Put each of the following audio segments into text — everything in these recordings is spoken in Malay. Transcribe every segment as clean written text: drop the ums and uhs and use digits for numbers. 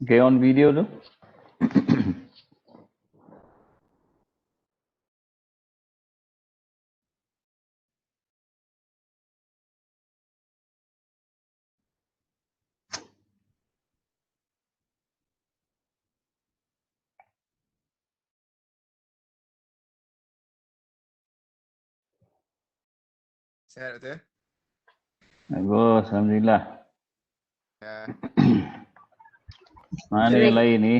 Okay, on video tu. Sihat doktor? Bagus, Alhamdulillah. Ya, Mana yang lain ni?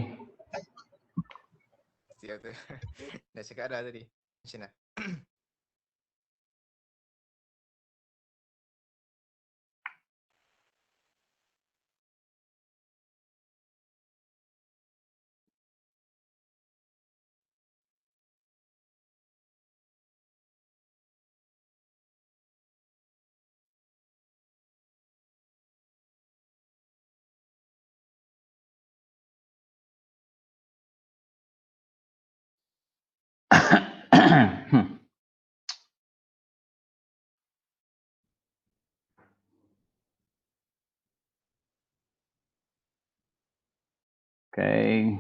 sihat doktor. Dah cakap dah tadi. Macam mana? Okay.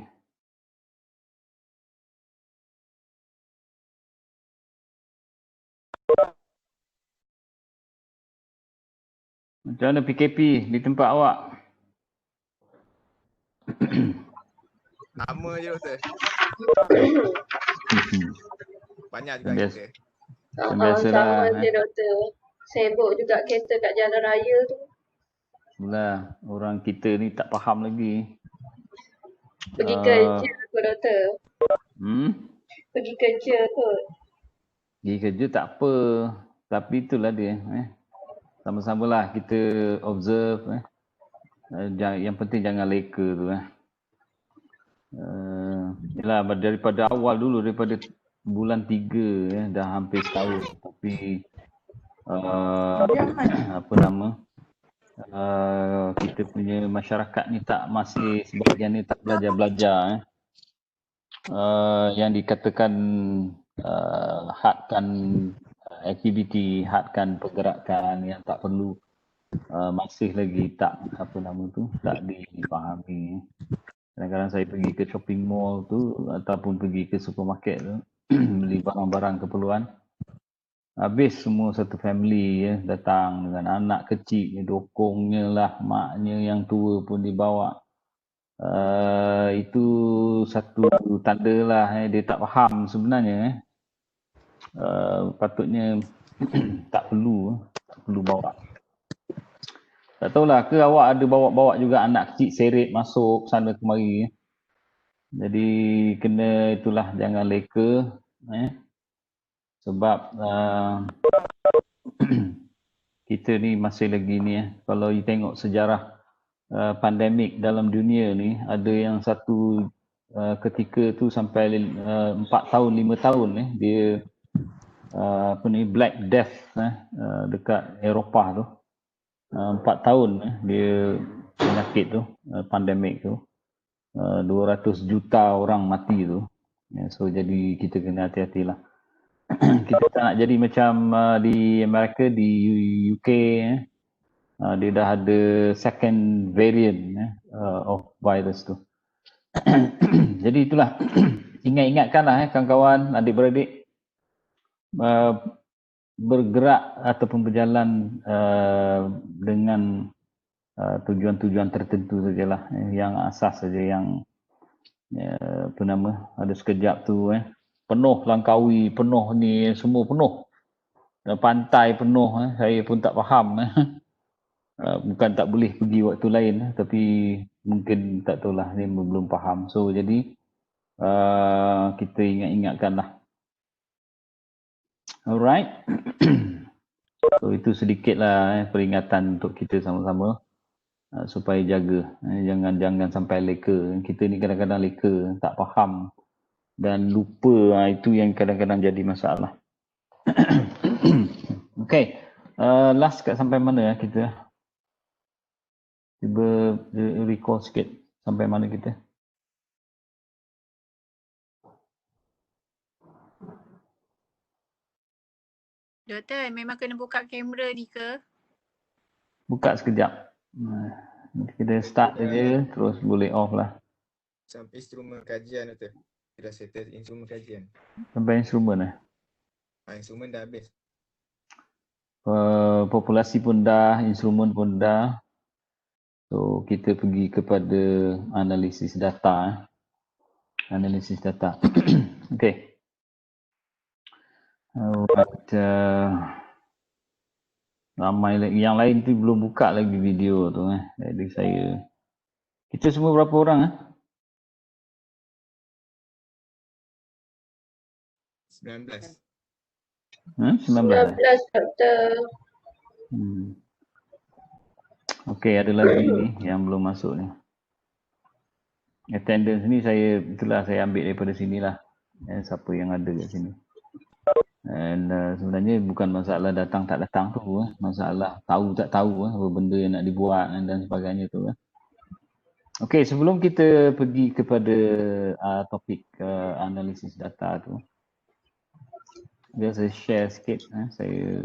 Macam mana PKP di tempat awak? Lama je doktor. Banyak juga Biasa. kita. Biasalah. Sama je doktor. Sibuk juga kereta kat jalan raya tu. Mula orang kita ni tak faham lagi. Pergi kerja kot doktor. Pergi kerja kot. Pergi kerja tak apa. Tapi itulah dia. Sama-samalah kita observe. Yang penting jangan leka tu. Yalah, daripada awal dulu, daripada bulan 3 dah hampir setahun. Tapi apa nama, kita punya masyarakat ni masih sebahagian ni tak belajar-belajar. Yang dikatakan hadkan aktiviti, hadkan pergerakan yang tak perlu, masih lagi tak tak dipahami. Kadang-kadang saya pergi ke shopping mall tu ataupun pergi ke supermarket tu beli barang-barang keperluan, habis semua satu family datang dengan anak kecil, dokongnya lah, maknya yang tua pun dibawa. Itu satu tanda lah dia tak faham sebenarnya. Patutnya tak perlu bawa. Tak tahulah ke awak ada bawa-bawa juga anak kecil seret masuk sana kemari. Jadi kena itulah, jangan leka. Sebab kita ni masih lagi ni kalau you tengok sejarah pandemik dalam dunia ni, ada yang satu ketika tu sampai 4 tahun 5 tahun dia Black Death dekat Eropah tu. 4 tahun dia penyakit tu, pandemik tu. 200 juta orang mati tu. So jadi kita kena hati-hatilah. Kita tak nak jadi macam di Amerika, di UK dia dah ada second variant of virus tu. Jadi itulah, ingat-ingatkanlah kawan-kawan, adik-beradik, bergerak ataupun berjalan dengan tujuan-tujuan tertentu sajalah. Yang asas saja, yang ada sekejap tu penuh Langkawi, penuh ni, semua penuh. Pantai penuh, saya pun tak faham. Bukan tak boleh pergi waktu lain, tapi mungkin tak tahulah, ni belum faham. So jadi kita ingat-ingatkanlah. Alright. So itu sedikitlah peringatan untuk kita sama-sama supaya jaga, jangan sampai leka. Kita ni kadang-kadang leka, tak faham dan lupa, itu yang kadang-kadang jadi masalah. Okay, last kat sampai mana kita? Cuba recall sikit sampai mana kita. Doktor, memang kena buka kamera ni ke? Buka sekejap. Kita start saja, terus boleh off lah. Sampai instrumen kajian Doktor. Kita settle instrumen kajian. Sampai instrumen Instrumen dah habis. populasi pun dah, instrumen pun dah. So kita pergi kepada analisis data. Analisis data. Okay. Alright. Ramai lagi. Yang lain tu belum buka lagi video tu. Jadi saya. Kita semua berapa orang? 19. 19. 19 doktor. Okey, ada lagi ni yang belum masuk ni. Attendance ni saya ambil daripada sinilah. Siapa yang ada kat sini. Dan sebenarnya bukan masalah datang tak datang tu. Masalah tahu tak tahu apa benda yang nak dibuat dan sebagainya tu. Okey, sebelum kita pergi kepada topik analisis data tu. Saya share sikit. Saya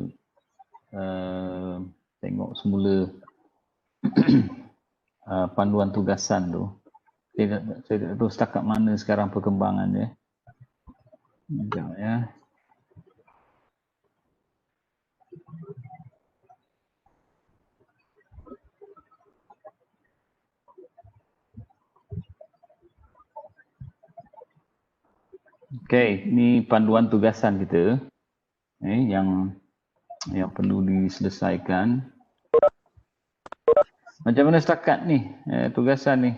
tengok semula panduan tugasan tu. Saya tak tahu setakat mana sekarang perkembangan dia. Sekejap ya. Okey, ni panduan tugasan kita yang perlu diselesaikan. Macam mana setakat ni tugasan ni?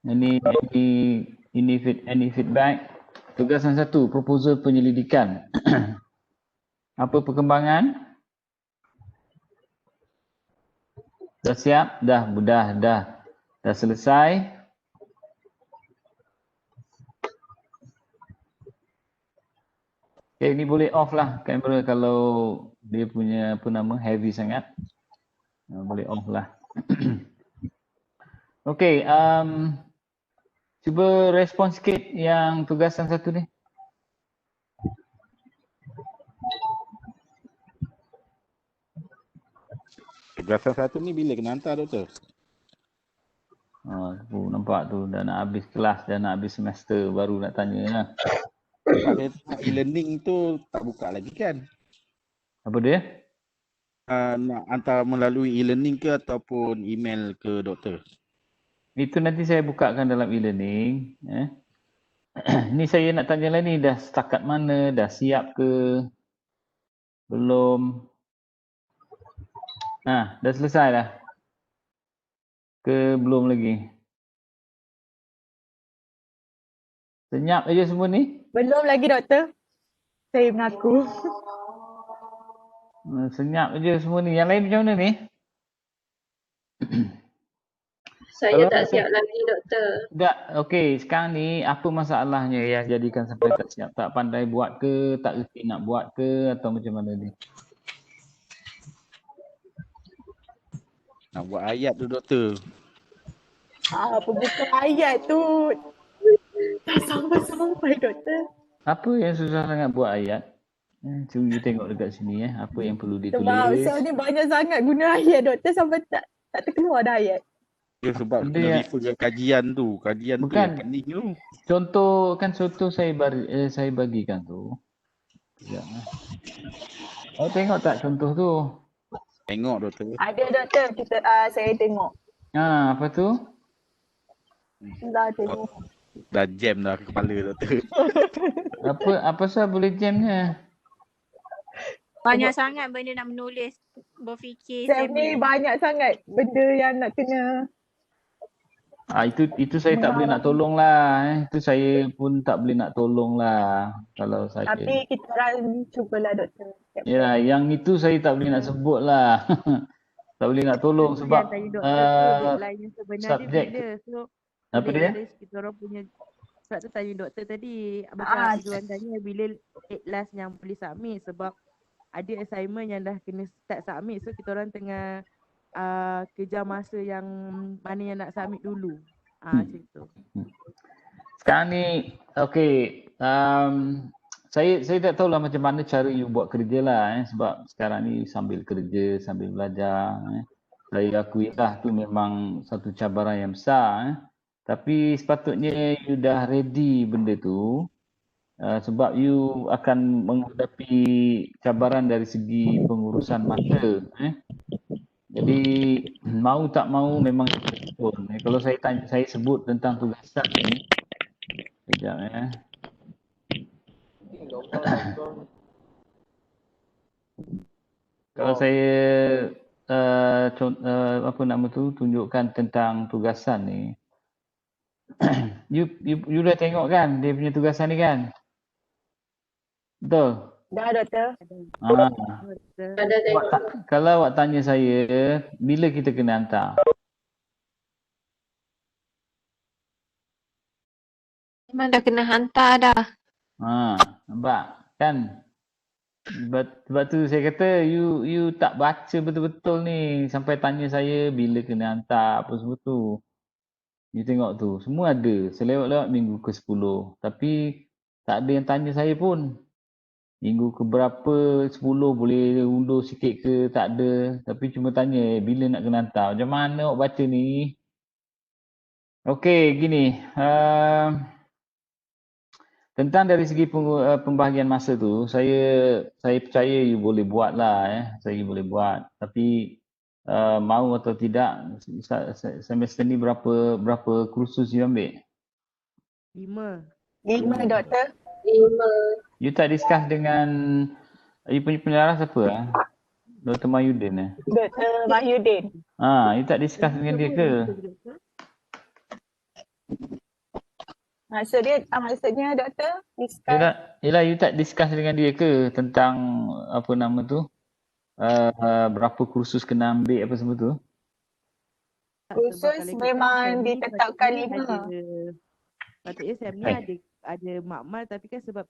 Any feedback? Tugasan 1, proposal penyelidikan. Apa perkembangan? Dah siap? Dah selesai? Okay, ni boleh off lah kamera kalau dia punya heavy sangat. Boleh off lah. Okay, cuba respon sikit yang tugasan 1 ni. Tugasan 1 ni bila kena hantar Doktor? Nampak tu dah nak habis kelas, dah nak habis semester baru nak tanya lah. Sebab saya tengok e-learning tu tak buka lagi kan? Apa dia? Nak hantar melalui e-learning ke ataupun email ke Doktor? Itu nanti saya bukakan dalam e-learning. Ni saya nak tanya lah ni, dah setakat mana, dah siap ke? Belum? Dah selesai dah? Ke belum lagi? Senyap aja semua ni? Belum lagi Doktor. Saya mengaku. Senyap aja semua ni. Yang lain macam mana ni? Saya tak siap lagi doktor. Tak, okey. Sekarang ni apa masalahnya yang jadikan sampai tak siap? Tak pandai buat ke? Tak reti nak buat ke? Atau macam mana ni? Nak buat ayat tu Doktor. Apa bukan ayat tu? Tak sampai-sampai Doktor. Apa yang susah sangat buat ayat? Cuba tengok dekat sini apa yang perlu ditulis. Sebab Ustaz ni banyak sangat guna ayat Doktor sampai tak terkeluar dah ayat. Ya, sebab kena refer ke kajian tu. Kajian bukan, tu yang penting tu. Contoh saya bagikan tu. Sekejap. Tengok tak contoh tu? Tengok Doktor. Ada Doktor, saya tengok. Apa tu? Dah tengok. Dah jam dah kepala Doktor. Apa sebab boleh jamnya? Banyak sangat benda nak menulis, berfikir. Sam ni banyak sangat benda yang nak kena. Itu saya tak boleh nak tolong lah. Itu saya pun tak boleh nak tolong lah. Kalau saya. Tapi kita orang cubalah Doktor. Ya, yang itu saya tak boleh nak sebut lah. Tak boleh nak tolong sebab subjek. Apa dia? Kita orang punya, sebab tu tanya doktor tadi, macam Izzuan tanya bila last yang boleh submit, sebab ada assignment yang dah kena start submit, so kita orang tengah kejar masa yang mana yang nak submit dulu. Macam tu. Sekarang ni, okey, saya tak tahulah macam mana cara you buat kerja lah sebab sekarang ni sambil kerja, sambil belajar Saya akui lah tu memang satu cabaran yang besar Tapi sepatutnya you dah ready benda tu sebab you akan menghadapi cabaran dari segi pengurusan masa Jadi mau tak mau memang pun. Kalau saya sebut tentang tugasan ni sekejap Kalau saya apa nama tu tunjukkan tentang tugasan ni. you dah tengok kan dia punya tugasan ni kan? Betul? Dah doktor. Ada tengok. Kalau awak tanya saya bila kita kena hantar? Memang dah kena hantar dah. Nampak kan? Sebab tu saya kata you tak baca betul-betul ni sampai tanya saya bila kena hantar apa semua tu. You tengok tu, semua ada selewat-lewat minggu ke-10. Tapi tak ada yang tanya saya pun. Minggu ke berapa, 10 boleh undur sikit ke, tak ada. Tapi cuma tanya bila nak kena hantar. Macam mana awak baca ni? Okey, gini. Tentang dari segi pembahagian masa tu, saya percaya you boleh buat lah Saya boleh buat. Tapi mau atau tidak, semester ni berapa kursus you ambil? 5 doktor. 5. You tak discuss dengan you punya penyaras apa Dr. Mahyudin Doktor Mahyudin. You tak discuss dengan dia ke? Maksudnya doktor discuss. Yelah, you tak discuss dengan dia ke tentang apa nama tu? Berapa kursus kena ambil apa semua tu? Kursus memang ditetapkan 5. Patutnya Sam ni ada makmal tapi kan sebab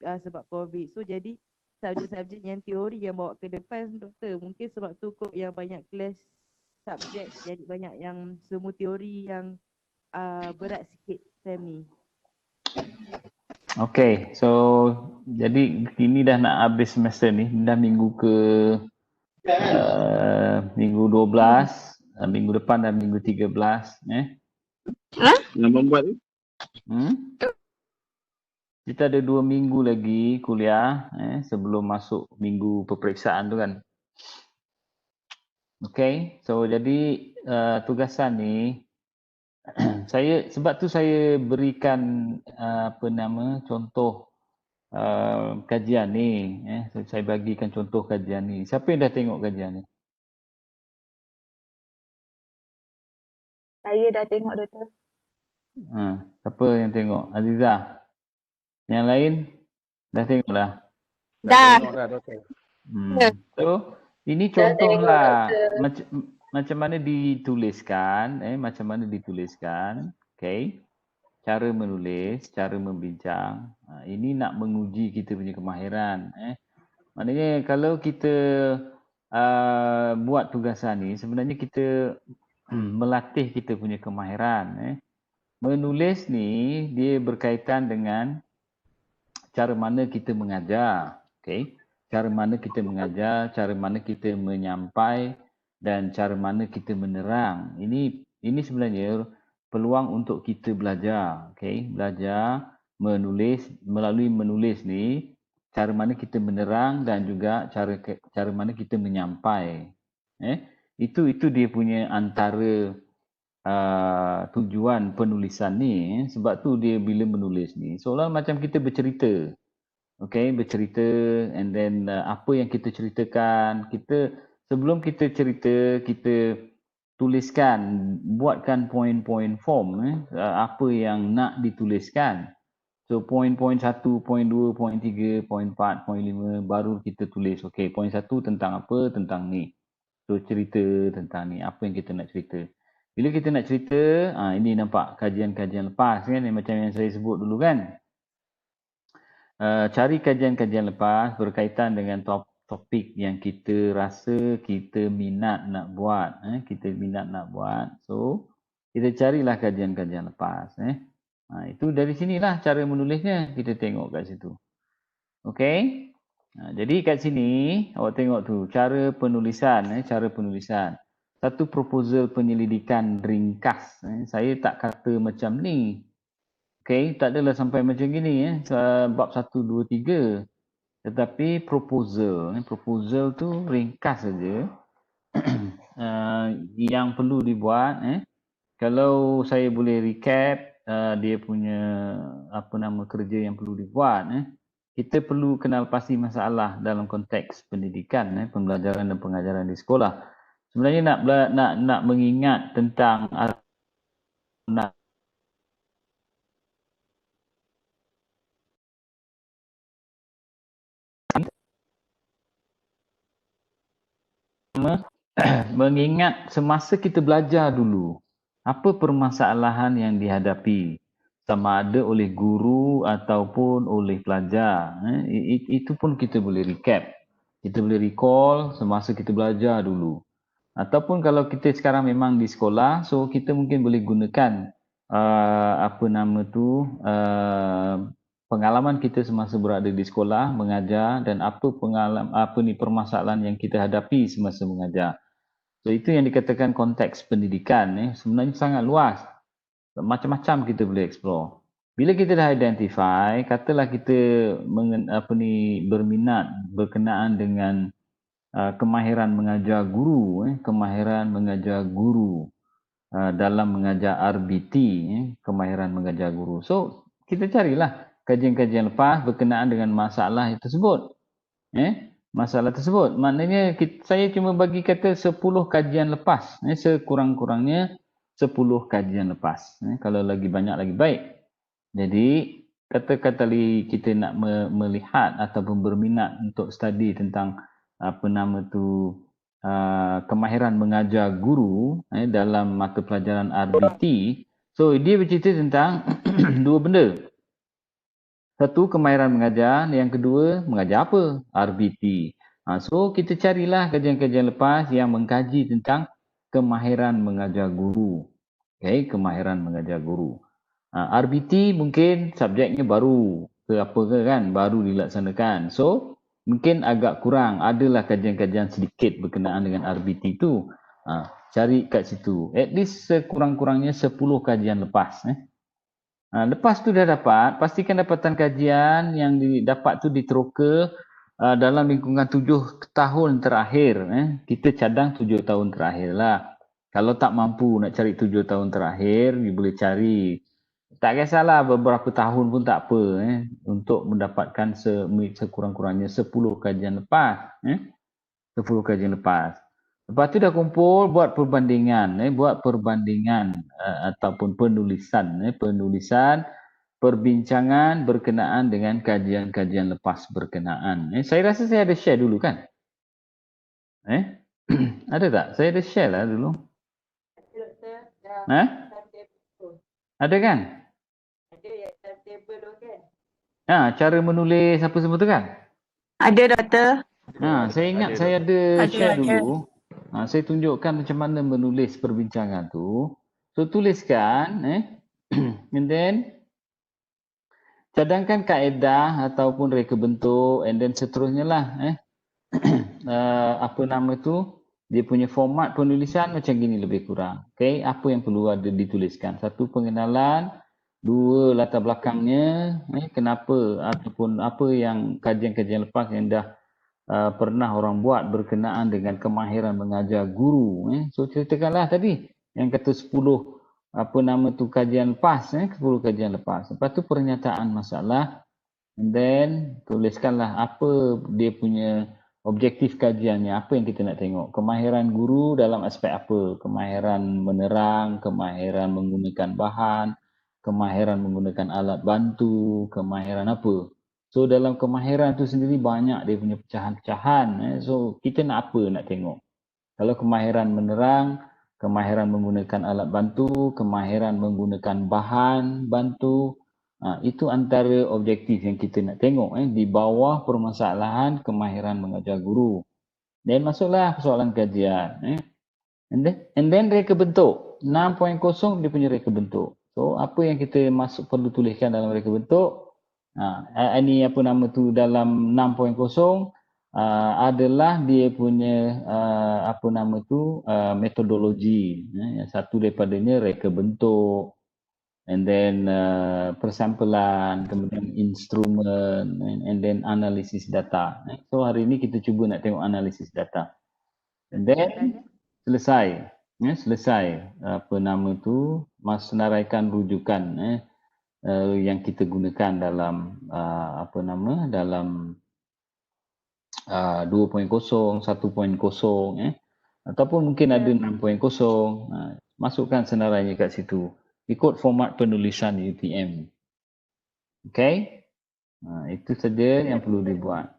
sebab COVID. So jadi subjek-subjek yang teori yang bawa ke depan doktor. Mungkin sebab tu kot yang banyak kelas subjek jadi banyak yang semua teori yang berat sikit Sam ni. Okay, so jadi ini dah nak habis semester ni. Dah minggu ke minggu 12, minggu depan dah minggu 13 Yang membuat tu? Kita ada 2 minggu lagi kuliah sebelum masuk minggu peperiksaan tu kan. Okay, so jadi tugasan ni sebab tu saya berikan contoh kajian ni saya bagikan contoh kajian ni. Siapa yang dah tengok kajian ni? Saya dah tengok doktor. Siapa yang tengok? Aziza? Yang lain dah tengok lah? Dah. So ini contoh lah macam mana dituliskan okay. Cara menulis, cara membincang. Ini nak menguji kita punya kemahiran maknanya kalau kita buat tugasan ni sebenarnya kita melatih kita punya kemahiran menulis ni dia berkaitan dengan cara mana kita mengajar, okay? Cara mana kita mengajar, cara mana kita menyampai dan cara mana kita menerang. Ini sebenarnya peluang untuk kita belajar, okay? Belajar menulis, melalui menulis ni cara mana kita menerang dan juga cara mana kita menyampai. Itu dia punya antara tujuan penulisan ni sebab tu dia bila menulis ni seolah macam kita bercerita. Okay, bercerita and then apa yang kita ceritakan, sebelum kita cerita kita tuliskan, buatkan point-point form apa yang nak dituliskan. So point 1, point 2, point 3, point 4, point 5 baru kita tulis. Okay, point 1 tentang apa? Tentang ni. So cerita tentang ni, apa yang kita nak cerita. Bila kita nak cerita, ini nampak kajian-kajian lepas kan, macam yang saya sebut dulu kan. Cari kajian-kajian lepas berkaitan dengan topik yang kita rasa kita minat nak buat. So, kita carilah kajian-kajian lepas. Itu dari sinilah cara menulisnya, kita tengok kat situ. Okey. Jadi kat sini awak tengok tu cara penulisan, cara penulisan. Satu proposal penyelidikan ringkas. Saya tak kata macam ni. Okey, tak adalah sampai macam gini bab 1 2 3. Tetapi proposal tu ringkas saja. Yang perlu dibuat kalau saya boleh recap dia punya kerja yang perlu dibuat kita perlu kenal pasti masalah dalam konteks pendidikan pembelajaran dan pengajaran di sekolah. Sebenarnya nak mengingat tentang mengingat semasa kita belajar dulu apa permasalahan yang dihadapi sama ada oleh guru ataupun oleh pelajar. Itu pun kita boleh recap. Kita boleh recall semasa kita belajar dulu. Ataupun kalau kita sekarang memang di sekolah, so kita mungkin boleh gunakan pengalaman kita semasa berada di sekolah mengajar dan permasalahan yang kita hadapi semasa mengajar. So itu yang dikatakan konteks pendidikan sebenarnya sangat luas. Macam-macam kita boleh explore. Bila kita dah identify, katalah kita berminat berkenaan dengan kemahiran mengajar guru, dalam mengajar RBT, kemahiran mengajar guru. So kita carilah kajian-kajian lepas berkenaan dengan masalah tersebut. Masalah tersebut. Maknanya saya cuma bagi kata 10 kajian lepas. Sekurang-kurangnya 10 kajian lepas. Kalau lagi banyak lagi baik. Jadi kata-kata kita nak melihat ataupun berminat untuk study tentang kemahiran mengajar guru dalam mata pelajaran RBT. So dia bercerita tentang dua benda. Satu, kemahiran mengajar. Yang kedua, mengajar apa? RBT. So, kita carilah kajian-kajian lepas yang mengkaji tentang kemahiran mengajar guru. Okay, kemahiran mengajar guru. RBT mungkin subjeknya baru ke apa ke kan? Baru dilaksanakan. So, mungkin agak kurang. Adalah kajian-kajian sedikit berkenaan dengan RBT itu. Cari kat situ. At least sekurang-kurangnya 10 kajian lepas. Lepas tu dah dapat, pastikan dapatan kajian yang didapat tu diteroka dalam lingkungan 7 tahun terakhir. Kita cadang 7 tahun terakhir lah. Kalau tak mampu nak cari 7 tahun terakhir, you boleh cari. Tak kisahlah beberapa tahun pun tak apa. Untuk mendapatkan sekurang-kurangnya 10 kajian lepas. 10 kajian lepas. Lepas tu dah kumpul, buat perbandingan. Ataupun penulisan. Perbincangan berkenaan dengan kajian-kajian lepas berkenaan. Saya rasa saya ada share dulu kan? Ada tak? Saya ada share lah dulu. Ada kan? Ada yang timetable tu kan? Cara menulis apa semua tu kan? Ada, Doktor. Saya ingat saya ada share dulu. Saya tunjukkan macam mana menulis perbincangan tu. So tuliskan and then cadangkan kaedah ataupun reka bentuk and then seterusnya lah dia punya format penulisan macam gini lebih kurang. Okay, apa yang perlu ada dituliskan? Satu, pengenalan. Dua, latar belakangnya, kenapa ataupun apa yang kajian-kajian lepas yang dah pernah orang buat berkenaan dengan kemahiran mengajar guru. So ceritakanlah tadi yang kata 10 kajian lepas, 10 kajian lepas. Lepas tu pernyataan masalah and then tuliskanlah apa dia punya objektif kajiannya, apa yang kita nak tengok. Kemahiran guru dalam aspek apa? Kemahiran menerang, kemahiran menggunakan bahan, kemahiran menggunakan alat bantu, kemahiran apa? So dalam kemahiran tu sendiri banyak dia punya pecahan-pecahan. So kita nak apa nak tengok. Kalau kemahiran menerang, kemahiran menggunakan alat bantu, kemahiran menggunakan bahan bantu. Itu antara objektif yang kita nak tengok di bawah permasalahan kemahiran mengajar guru. Dan masuklah persoalan kajian. And then reka bentuk. 6.0 dia punya reka bentuk. So apa yang kita perlu tuliskan dalam reka bentuk? Ini apa nama tu dalam 6.0 adalah dia punya apa nama tu metodologi. Yang satu daripadanya reka bentuk, and then persampelan, kemudian instrumen, and then analisis data. So hari ini kita cuba nak tengok analisis data. And then selesai. Selesai apa nama tu senaraikan rujukan yang kita gunakan dalam apa nama dalam 2.0, 1.0 ataupun mungkin ada 6.0. Masukkan senarainya kat situ. Ikut format penulisan UTM. Okay? Itu saja yang perlu dibuat.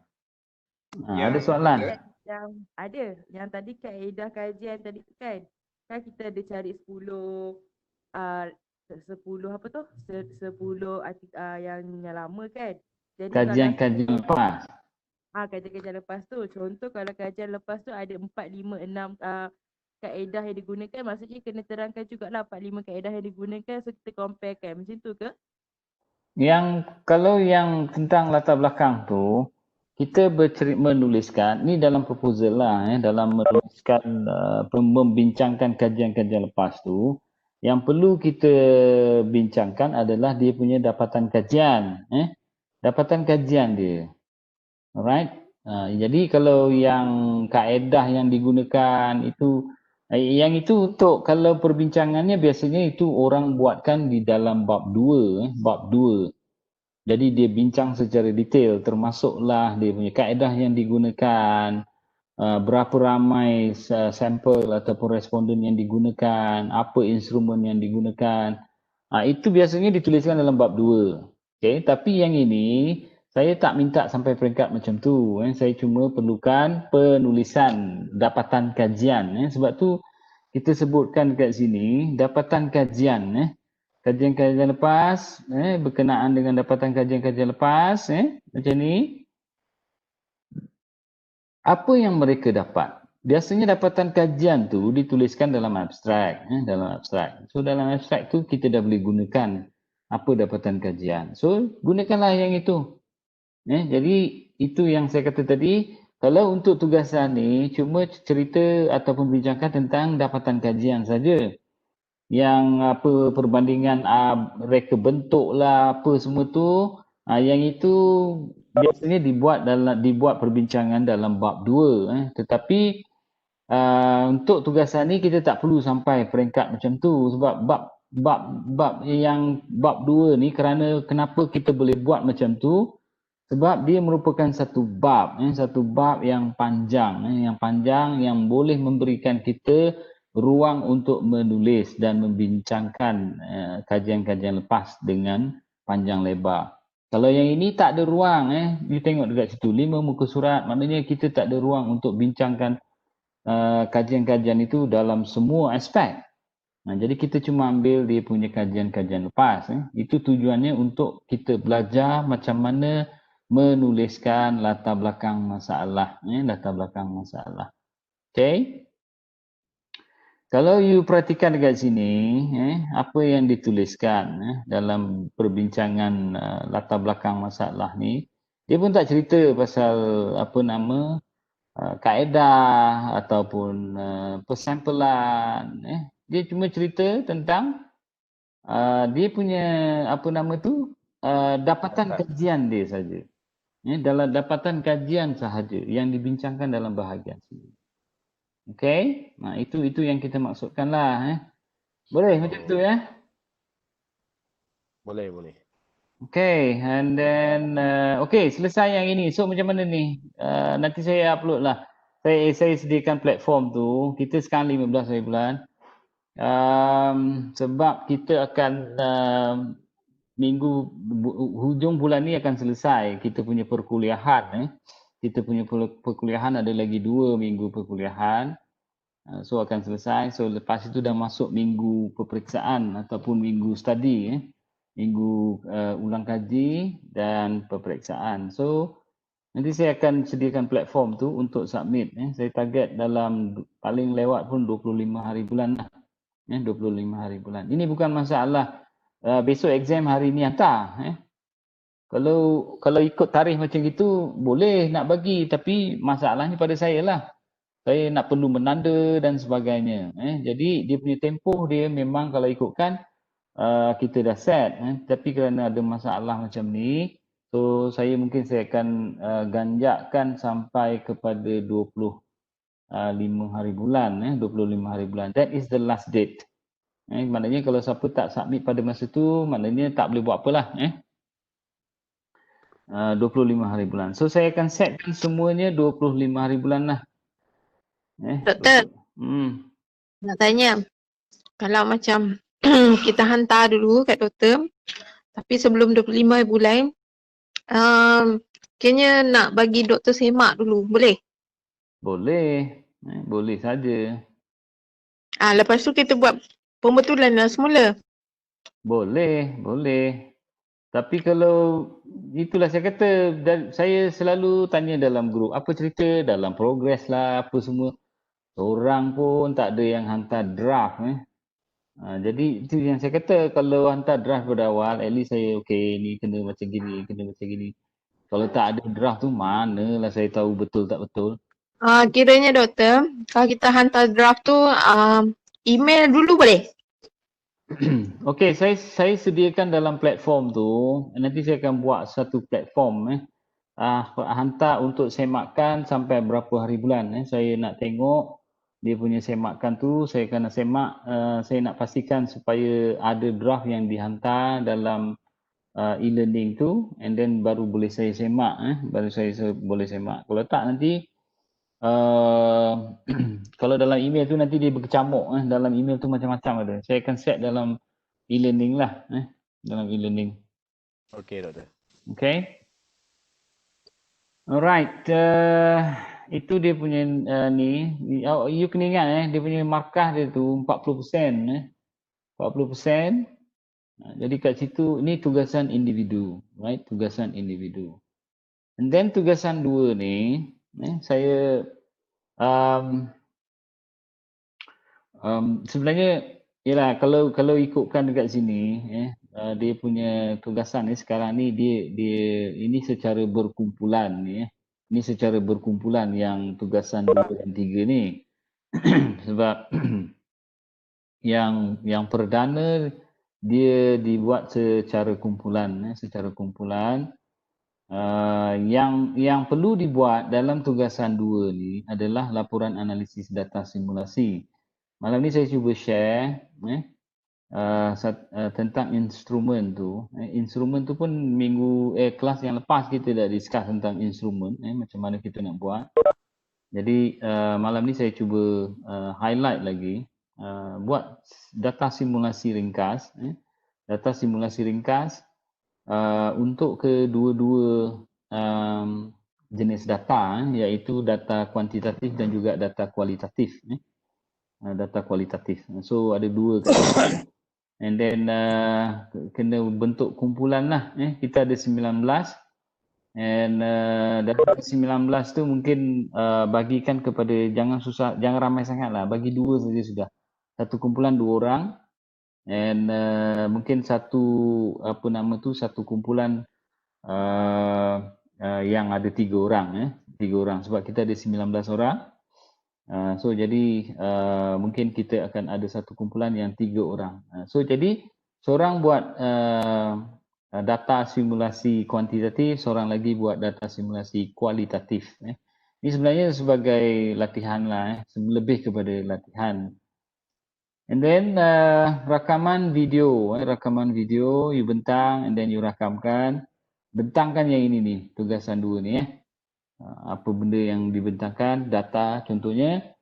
Ada soalan? Yang ada. Yang tadi kaedah kajian tadi kan. Kan kita ada cari 10 apa tu? 10 yang lama kan. Jadi Kajian-kajian lepas. Kajian-kajian lepas tu. Contoh kalau kajian lepas tu ada 4, 5, 6 kaedah yang digunakan, maksudnya kena terangkan jugalah 4, 5 kaedah yang digunakan, so kita compare kan. Macam tu ke? Kalau yang tentang latar belakang tu, kita menuliskan, ni dalam proposal lah, dalam menuliskan, membincangkan kajian-kajian lepas tu, yang perlu kita bincangkan adalah dia punya dapatan kajian. Dapatan kajian dia. Alright? Jadi kalau yang kaedah yang digunakan itu, yang itu untuk kalau perbincangannya biasanya itu orang buatkan di dalam bab 2. Bab 2. Jadi dia bincang secara detail, termasuklah dia punya kaedah yang digunakan, berapa ramai sampel ataupun responden yang digunakan, apa instrumen yang digunakan. Itu biasanya dituliskan dalam bab 2. Okay? Tapi yang ini saya tak minta sampai peringkat macam tu. Saya cuma perlukan penulisan dapatan kajian. Sebab tu kita sebutkan kat sini dapatan kajian. Kajian-kajian lepas, berkenaan dengan dapatan kajian-kajian lepas, macam ni. Apa yang mereka dapat? Biasanya dapatan kajian tu dituliskan dalam abstrak. Dalam abstrak. So dalam abstrak tu kita dah boleh gunakan apa dapatan kajian. So gunakanlah yang itu. Jadi itu yang saya kata tadi, kalau untuk tugasan ni cuma cerita ataupun bincangkan tentang dapatan kajian saja. Yang apa perbandingan reka bentuk lah apa semua tu, yang itu biasanya dibuat perbincangan dalam bab 2. Tetapi untuk tugasan ni kita tak perlu sampai peringkat macam tu, sebab bab 2 ni kenapa kita boleh buat macam tu? Sebab dia merupakan satu bab yang panjang, yang boleh memberikan kita ruang untuk menulis dan membincangkan kajian-kajian lepas dengan panjang lebar. Kalau yang ini tak ada ruang, you tengok dekat situ 5 muka surat, maknanya kita tak ada ruang untuk bincangkan kajian-kajian itu dalam semua aspek. Jadi kita cuma ambil dia punya kajian-kajian lepas. Itu tujuannya untuk kita belajar macam mana menuliskan latar belakang masalah. Okay? Kalau you perhatikan dekat sini, apa yang dituliskan dalam perbincangan latar belakang masalah ni, dia pun tak cerita pasal kaedah ataupun persampelan. Dia cuma cerita tentang dia punya dapatan kajian dia saja. Dalam dapatan kajian sahaja yang dibincangkan dalam bahagian sini. Okay? Itu yang kita maksudkanlah. Boleh macam tu ya? Boleh. Okay, and then selesai yang ini. So macam mana ni? Nanti saya upload lah. Saya sediakan platform tu. Kita sekarang 15 hari bulan. Sebab kita akan hujung bulan ni akan selesai kita punya perkuliahan. Kita punya perkuliahan ada lagi 2 minggu perkuliahan. So akan selesai. So lepas itu dah masuk minggu peperiksaan ataupun minggu study. Minggu ulang kaji dan peperiksaan. So nanti saya akan sediakan platform tu untuk submit. Saya target dalam paling lewat pun 25 hari bulan lah. 25 hari bulan. Ini bukan masalah besok exam hari ni hantar. Kalau ikut tarikh macam gitu boleh nak bagi, tapi masalahnya pada saya lah. Saya nak perlu menanda dan sebagainya. Jadi dia punya tempoh dia memang kalau ikutkan kita dah set. Tapi kerana ada masalah macam ni, so saya mungkin saya akan ganjakkan sampai kepada 25 hari bulan. 25 hari bulan. That is the last date. Maknanya kalau siapa tak submit pada masa tu, maknanya tak boleh buat apalah. 25 hari bulan. So saya akan setkan semuanya 25 hari bulan lah. Doktor, nak tanya. Kalau macam kita hantar dulu kat doktor, tapi sebelum 25 bulan, kayaknya nak bagi doktor semak dulu, boleh? Boleh. Boleh saja. Lepas tu kita buat pembetulan lah semula. Boleh. Tapi kalau itulah saya kata, saya selalu tanya dalam grup, apa cerita dalam progress lah, apa semua. Seorang pun tak ada yang hantar draft. Jadi itu yang saya kata, kalau hantar draft pada awal, at least saya ni kena macam gini, kena macam gini. Kalau tak ada draft tu, manalah saya tahu betul tak betul. Kiranya doktor, kalau kita hantar draft tu, email dulu boleh? Okey, saya sediakan dalam platform tu, nanti saya akan buat satu platform hantar untuk semakan sampai berapa hari bulan. Saya nak tengok dia punya semakan tu, saya akan semak, saya nak pastikan supaya ada draft yang dihantar dalam e-learning tu, and then baru boleh saya semak, baru saya boleh semak. Kalau tak nanti kalau dalam email tu nanti dia berkecamuk, dalam email tu macam-macam ada. Saya akan set dalam e-learning lah, dalam e-learning. Okey doktor. Okay. Alright, itu dia punya ni. You kena ingat dia punya markah dia tu 40%. 40%. Jadi kat situ ni tugasan individu, right? Tugasan individu. And then tugasan 2 ni, saya sebenarnya ialah kalau ikutkan dekat sini, dia punya tugasan ni sekarang ni dia ini secara berkumpulan ni. Ini secara berkumpulan yang tugasan 2 dan 3 ni. Sebab yang perdana dia dibuat secara kumpulan, yang perlu dibuat dalam tugasan 2 ni adalah laporan analisis data simulasi. Malam ni saya cuba share tentang instrumen tu. Instrumen tu pun kelas yang lepas kita dah discuss tentang instrumen, macam mana kita nak buat. Jadi malam ni saya cuba highlight lagi, buat data simulasi ringkas, untuk kedua-dua jenis data, iaitu data kuantitatif dan juga data kualitatif. Data kualitatif. So ada dua kat sini. And then kena bentuk kumpulan lah. Kita ada 19. And dalam 19 tu mungkin bagikan kepada, jangan ramai sangat lah. Bagi 2 saja sudah. Satu kumpulan 2 orang. And mungkin satu kumpulan yang ada 3 orang. 3 orang. Sebab kita ada 19 orang. So jadi mungkin kita akan ada satu kumpulan yang 3 orang. So jadi seorang buat data simulasi kuantitatif, seorang lagi buat data simulasi kualitatif. Ini sebenarnya sebagai latihan lah, lebih kepada latihan. And then rakaman video you bentang, and then you rakamkan. Bentangkan yang ini nih, tugasan 2 ni apa benda yang dibentangkan, data contohnya.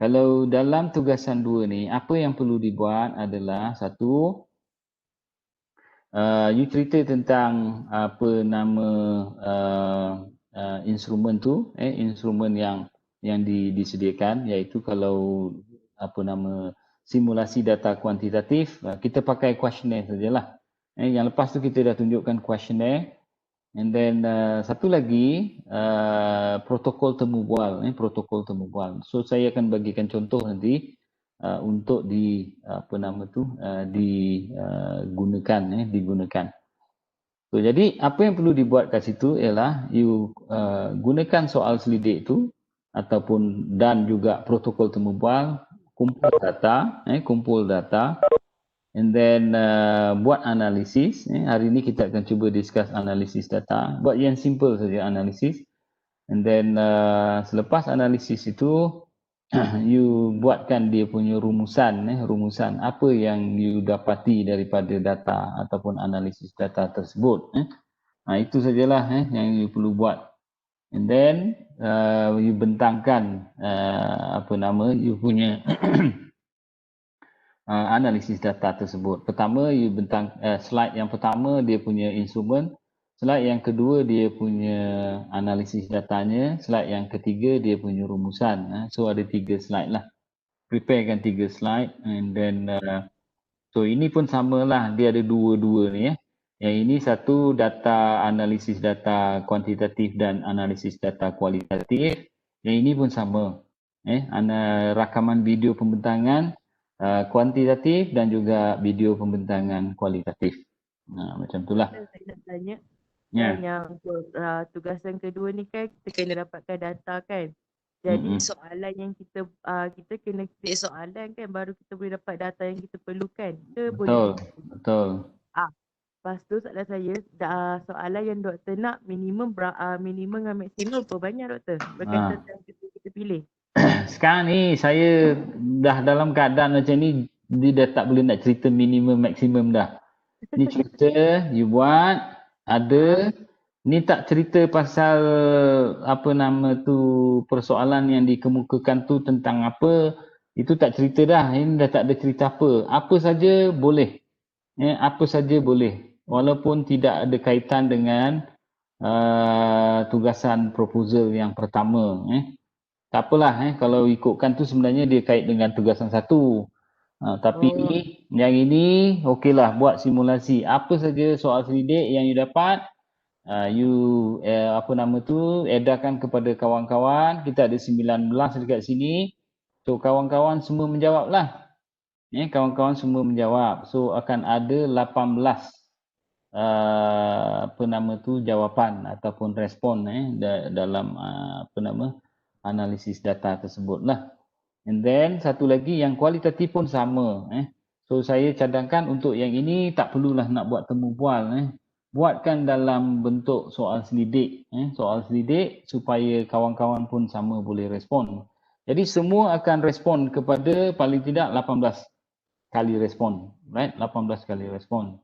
Kalau dalam tugasan 2 ni, apa yang perlu dibuat adalah satu, you cerita tentang apa nama instrumen tu, instrumen yang disediakan, iaitu kalau simulasi data kuantitatif, kita pakai questionnaire sajalah. Yang lepas tu kita dah tunjukkan questionnaire. And then satu lagi protokol temu bual, protokol temu bual. So saya akan bagikan contoh nanti untuk digunakan. So jadi apa yang perlu dibuat kat situ ialah you gunakan soal selidik tu ataupun dan juga protokol temu bual, kumpul data and then buat analisis. Hari ini kita akan cuba discuss analisis data. Buat yang simple saja analisis. And then selepas analisis itu you buatkan dia punya rumusan apa yang you dapati daripada data ataupun analisis data tersebut. Itu sajalah yang you perlu buat. And then you bentangkan you punya analisis data tersebut. Pertama you bentang slide yang pertama dia punya instrumen, slide yang kedua dia punya analisis datanya, slide yang ketiga dia punya rumusan. So ada 3 slide lah. Preparekan 3 slide and then so ini pun samalah, dia ada dua ni ya. Yang ini satu data analisis data kuantitatif dan analisis data kualitatif. Yang ini pun sama. Rakaman video pembentangan kuantitatif dan juga video pembentangan kualitatif. Macam itulah. Saya nak tanya, Ya. kan yang untuk tugasan kedua ni kan kita kena dapatkan data kan. Jadi soalan yang kita kena create soalan kan baru kita boleh dapat data yang kita perlukan. Ke boleh? Betul. Lepas tu soalan saya, soalan yang doktor nak minimum dengan maksimum berapa banyak doktor? Berkaitan dengan kita pilih. Sekarang ni saya dah dalam keadaan macam ni, dia dah tak boleh nak cerita minimum maksimum dah. Ni cerita you buat ada. Ni tak cerita pasal persoalan yang dikemukakan tu tentang apa. Itu tak cerita dah. Ini dah tak ada cerita apa. Apa saja boleh. Apa saja boleh. Walaupun tidak ada kaitan dengan tugasan proposal yang pertama. Tak apalah. Kalau ikutkan tu sebenarnya dia kait dengan tugasan 1. Tapi yang ini okeylah, buat simulasi. Apa saja soal selidik yang you dapat, edarkan kepada kawan-kawan. Kita ada 19 dekat sini. So kawan-kawan semua menjawab lah. Kawan-kawan semua menjawab. So akan ada 18 jawapan ataupun respon dalam analisis data tersebut lah. And then satu lagi yang kualitatif pun sama. So saya cadangkan untuk yang ini tak perlulah nak buat temu bual. Buatkan dalam bentuk soal selidik. Soal selidik supaya kawan-kawan pun sama boleh respon. Jadi semua akan respon kepada paling tidak 18 kali respon. Right? 18 kali respon.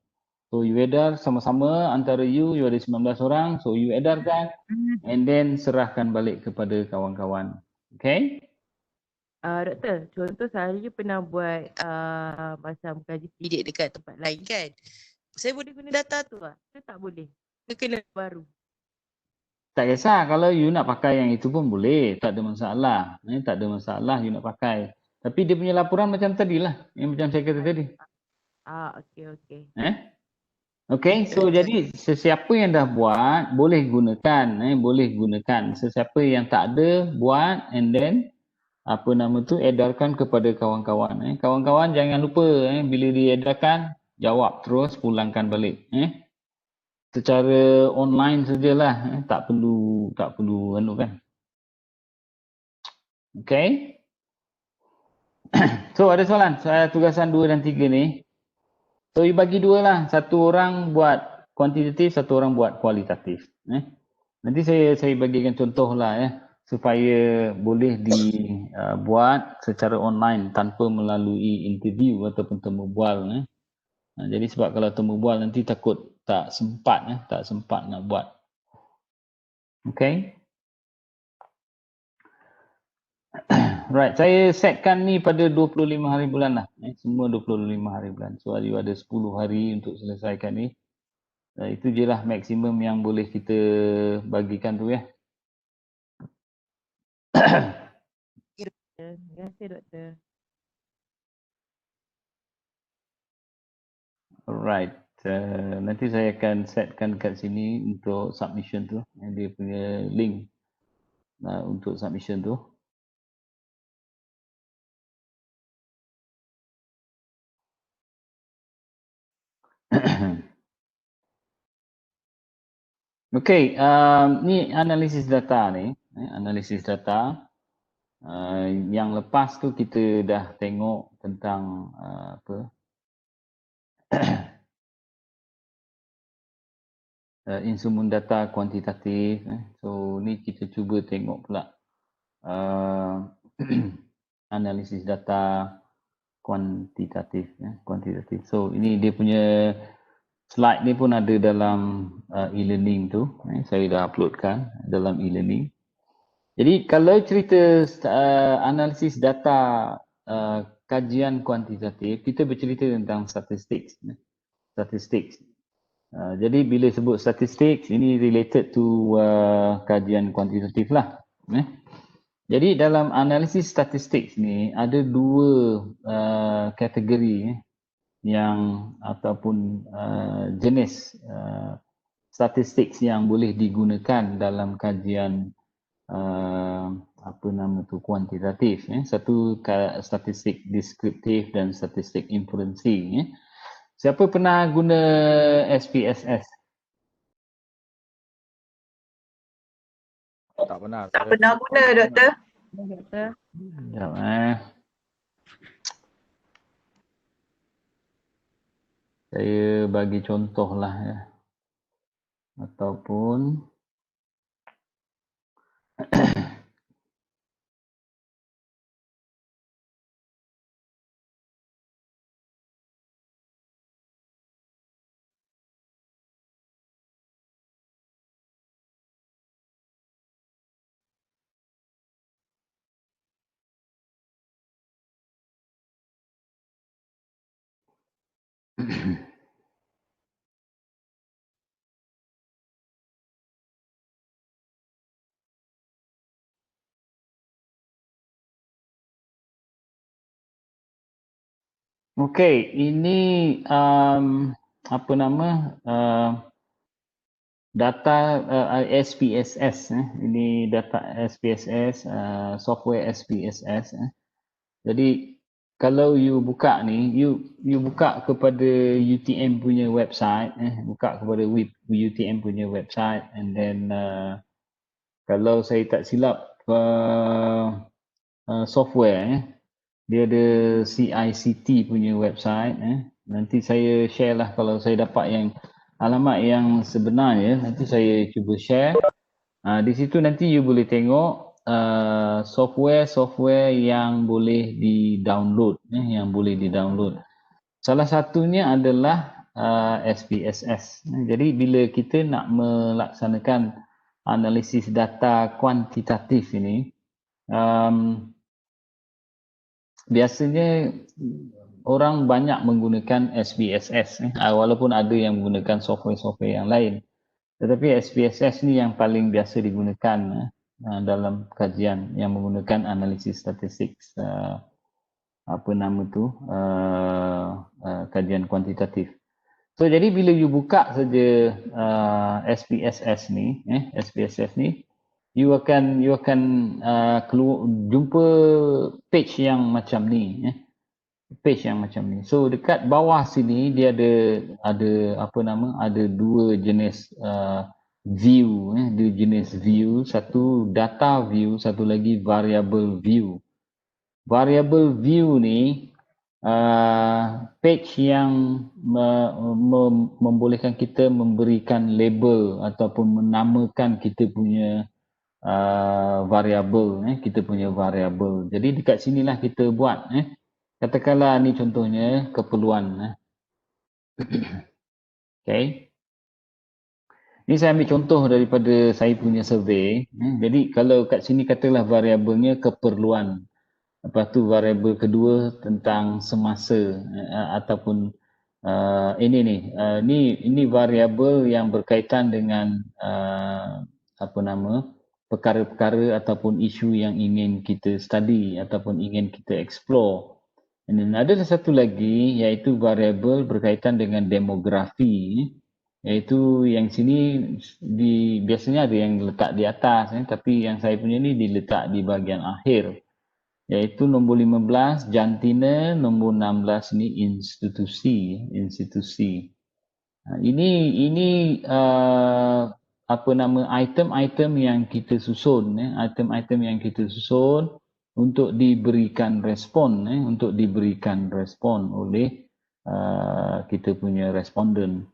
So you edar sama-sama antara you ada 19 orang. So you edarkan and then serahkan balik kepada kawan-kawan. Okay? Doktor, contoh saya pernah buat macam kaji selidik dekat tempat lain kan. Saya boleh guna data tu lah? Ke tak boleh? Ke kena baru? Tak kisah, kalau you nak pakai yang itu pun boleh. Tak ada masalah. Tak ada masalah you nak pakai. Tapi dia punya laporan macam tadilah. Yang macam saya kata tadi. Okey. Okay, so jadi sesiapa yang dah buat, boleh gunakan. Boleh gunakan. Sesiapa yang tak ada, buat and then edarkan kepada kawan-kawan. Kawan-kawan jangan lupa bila diedarkan, jawab terus, pulangkan balik. Secara online sajalah, tak perlu kan. Okay. So ada soalan tugasan 2 dan 3 ni. So you bagi 2 lah, satu orang buat kuantitatif, satu orang buat kualitatif. Nanti saya bagikan contoh lah supaya boleh dibuat secara online tanpa melalui interview ataupun temu bual. Jadi sebab kalau temu bual nanti takut tak sempat nak buat. Okay. Right, saya setkan ni pada 25 hari bulan lah. Semua 25 hari bulan. So you ada 10 hari untuk selesaikan ni. Itu je lah maksimum yang boleh kita bagikan tu ya. Terima kasih doktor. Alright. Nanti saya akan setkan kat sini untuk submission tu. Dia punya link untuk submission tu. Okey, ni analisis data ni, analisis data. Yang lepas tu kita dah tengok tentang instrumen data kuantitatif. So ni kita cuba tengok pula analisis data kuantitatif. Kuantitatif. So ini dia punya slide ni pun ada dalam e-learning tu. Saya dah uploadkan dalam e-learning. Jadi kalau cerita analisis data kajian kuantitatif, kita bercerita tentang statistik. Statistik. Jadi bila sebut statistik, ini related to kajian kuantitatif lah. Jadi dalam analisis statistik ni ada dua kategori yang ataupun jenis statistik yang boleh digunakan dalam kajian kuantitatif. Satu statistik deskriptif dan statistik inferencing. Siapa pernah guna SPSS? Tak pernah. Tak pernah guna, Doktor. Doktor. Sekejap Saya bagi contoh lah ya. Ataupun okey, ini data SPSS. Ini data SPSS, software SPSS. Jadi kalau you buka ni, you buka kepada UTM punya website, buka kepada UTM punya website, and then kalau saya tak silap software, dia ada CICT punya website. Nanti saya share lah kalau saya dapat yang alamat yang sebenarnya, nanti saya cuba share. Di situ nanti you boleh tengok software yang boleh di-download. Yang boleh di-download. Salah satunya adalah SPSS. Jadi bila kita nak melaksanakan analisis data kuantitatif ini, biasanya orang banyak menggunakan SPSS, walaupun ada yang menggunakan software-software yang lain. Tetapi SPSS ni yang paling biasa digunakan dalam kajian yang menggunakan analisis statistik kajian kuantitatif. So jadi bila you buka saja SPSS ni, you akan jumpa page yang macam ni. Page yang macam ni. So dekat bawah sini dia ada dua jenis view. Dua jenis view. Satu data view, satu lagi variable view. Variable view ni page yang membolehkan kita memberikan label ataupun menamakan kita punya variable. Kita punya variable. Jadi dekat sinilah kita buat. Katakanlah ni contohnya keperluan. Okay. Ni saya ambil contoh daripada saya punya survey. Jadi kalau kat sini katalah variabelnya keperluan. Lepas tu variabel kedua tentang semasa ataupun ini variabel yang berkaitan dengan perkara-perkara ataupun isu yang ingin kita study ataupun ingin kita explore. Dan ada satu lagi iaitu variabel berkaitan dengan demografi, iaitu yang sini biasanya ada yang letak di atas, tapi yang saya punya ni diletak di bahagian akhir, iaitu nombor 15 jantina, nombor 16 ni institusi. Ini apa nama item-item yang kita susun, item-item yang kita susun untuk diberikan respon, untuk diberikan respon oleh kita punya responden.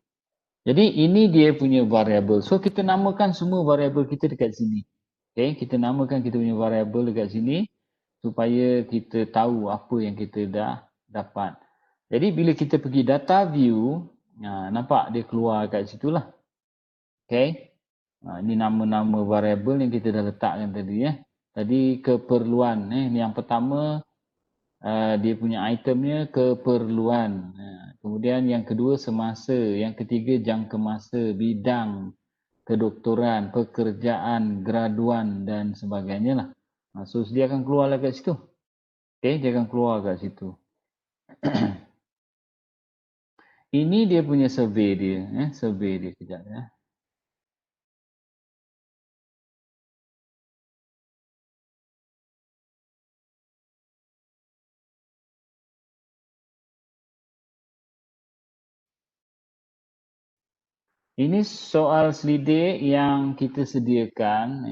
Jadi ini dia punya variable. So kita namakan semua variable kita dekat sini. Okay, kita namakan kita punya variable dekat sini supaya kita tahu apa yang kita dah dapat. Jadi bila kita pergi data view, nampak dia keluar kat situ lah. Okay. Ini nama-nama variable yang kita dah letakkan tadi ya. Tadi keperluan. Ini yang pertama dia punya itemnya keperluan. Kemudian yang kedua semasa. Yang ketiga jangka masa, bidang, kedoktoran, pekerjaan, graduan dan sebagainya lah. So dia akan keluar lah kat situ. Okay, dia akan keluar kat situ. Ini dia punya survey dia. Survey dia kejap ya. Ini soal selidik yang kita sediakan,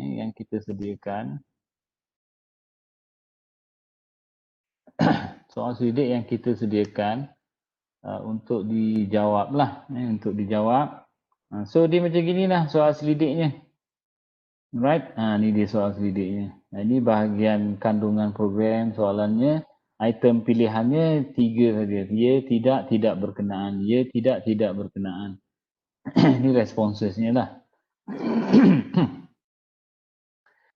soal selidik yang kita sediakan untuk dijawab lah, untuk dijawab. So dia macam gini lah soal selidiknya. Right, ni dia soal selidiknya. Ini bahagian kandungan program soalannya. Item pilihannya 3 saja. Ya, tidak berkenaan. Ya, tidak berkenaan. Ini responsesnya lah.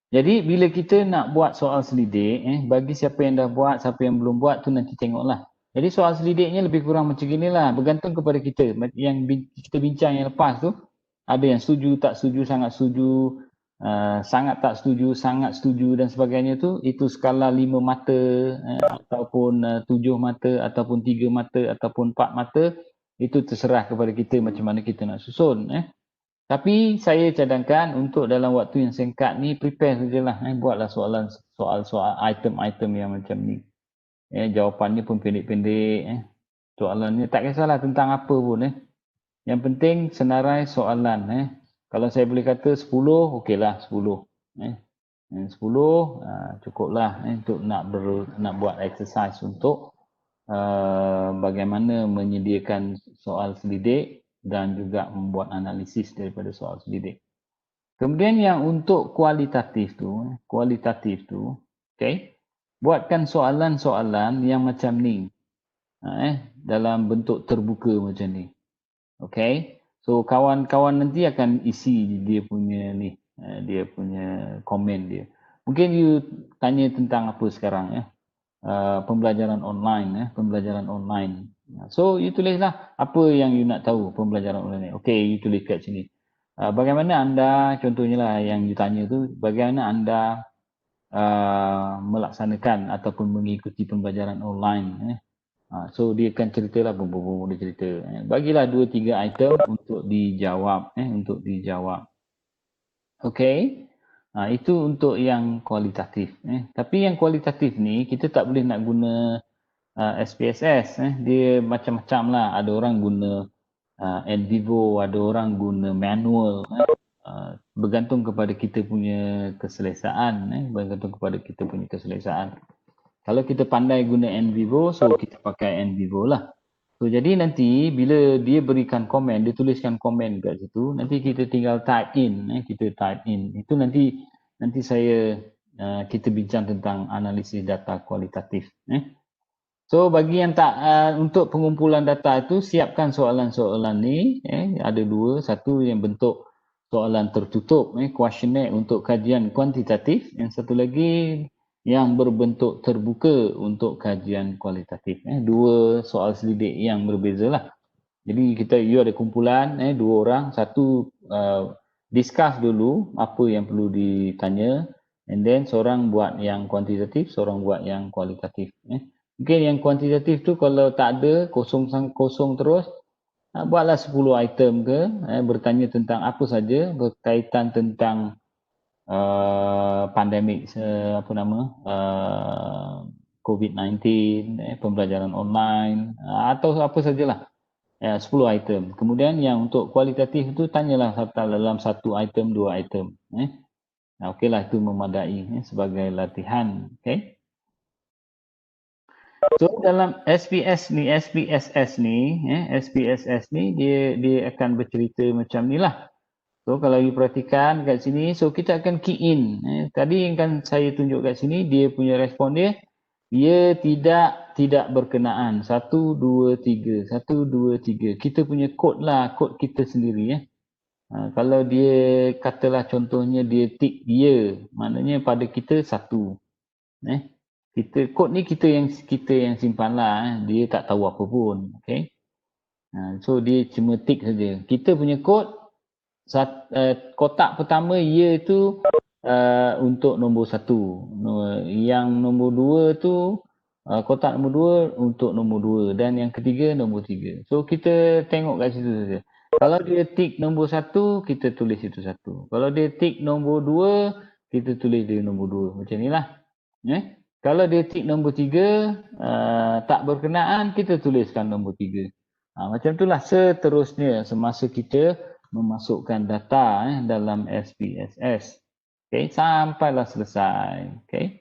Jadi bila kita nak buat soal selidik, bagi siapa yang dah buat, siapa yang belum buat tu nanti tengoklah. Jadi soal selidiknya lebih kurang macam inilah, bergantung kepada kita. Yang kita bincang yang lepas tu, ada yang setuju, tak setuju, sangat setuju, sangat tak setuju, sangat setuju dan sebagainya tu, itu skala 5 mata ataupun 7 mata ataupun 3 mata ataupun 4 mata, itu terserah kepada kita macam mana kita nak susun. Tapi saya cadangkan untuk dalam waktu yang singkat ni prepare sajalah, buatlah soal-soal item-item yang macam ni. Jawapannya pun pendek-pendek. Soalannya tak kisahlah tentang apa pun. Yang penting senarai soalan. Kalau saya boleh kata 10, okeylah 10. 10 cukuplah untuk nak buat exercise untuk bagaimana menyediakan soal selidik dan juga membuat analisis daripada soal selidik. Kemudian yang untuk kualitatif tu, okay, buatkan soalan-soalan yang macam ni, dalam bentuk terbuka macam ni, okay. So kawan-kawan nanti akan isi dia punya ni, dia punya komen dia. Mungkin you tanya tentang apa sekarang pembelajaran online, pembelajaran online. So you tulislah apa yang you nak tahu pembelajaran online. Okay, you tulis kat sini. Bagaimana anda, contohnya lah yang you tanya tu, bagaimana anda melaksanakan ataupun mengikuti pembelajaran online. So dia akan ceritalah, dia cerita. Bagilah 2-3 item untuk dijawab, untuk dijawab. Okay. Itu untuk yang kualitatif. Tapi yang kualitatif ni kita tak boleh nak guna SPSS. Dia macam-macam lah. Ada orang guna NVivo, ada orang guna manual. Bergantung kepada kita punya keselesaan. Bergantung kepada kita punya keselesaan. Kalau kita pandai guna NVivo, so kita pakai NVivo lah. So jadi nanti bila dia berikan komen, dia tuliskan komen kat situ, nanti kita tinggal type in, Itu nanti kita bincang tentang analisis data kualitatif. So bagi yang tak untuk pengumpulan data itu, siapkan soalan-soalan ni, ada 2, satu yang bentuk soalan tertutup, questionnaire untuk kajian kuantitatif, yang satu lagi yang berbentuk terbuka untuk kajian kualitatif. 2 soal selidik yang berbeza lah. Jadi you ada kumpulan 2 orang, satu discuss dulu apa yang perlu ditanya, and then seorang buat yang kuantitatif, seorang buat yang kualitatif. Mungkin yang kuantitatif tu kalau tak ada, kosong terus, buatlah 10 item ke, bertanya tentang apa saja berkaitan tentang pandemik COVID-19, pembelajaran online, atau apa sajalah. 10 item. Kemudian yang untuk kualitatif tu tanyalah dalam satu item, 2 item. Okeylah, itu memadai sebagai latihan. Okay. So dalam SPSS ni dia akan bercerita macam ni lah. So kalau you perhatikan kat sini, so kita akan key in. Tadi yang kan saya tunjuk kat sini, dia punya respon dia tidak berkenaan. 1, 2, 3. 1, 2, 3. Kita punya kod lah, kod kita sendiri. Kalau dia katalah contohnya dia tick ya, maknanya pada kita 1. Kita kod ni kita yang simpan lah. Dia tak tahu apa pun. Okay. So dia cuma tick saja. Kita punya kod kotak pertama ya tu untuk nombor 1. Yang nombor 2 tu kotak nombor 2 untuk nombor 2 dan yang ketiga nombor 3. So kita tengok kat situ saja. Kalau dia tick nombor 1, kita tulis itu 1. Kalau dia tick nombor 2, kita tulis dia nombor 2. Macam inilah. Kalau dia tick nombor 3, tak berkenaan, kita tuliskan nombor 3. Macam itulah seterusnya semasa kita memasukkan data dalam SPSS. Okay, sampailah selesai. Okay.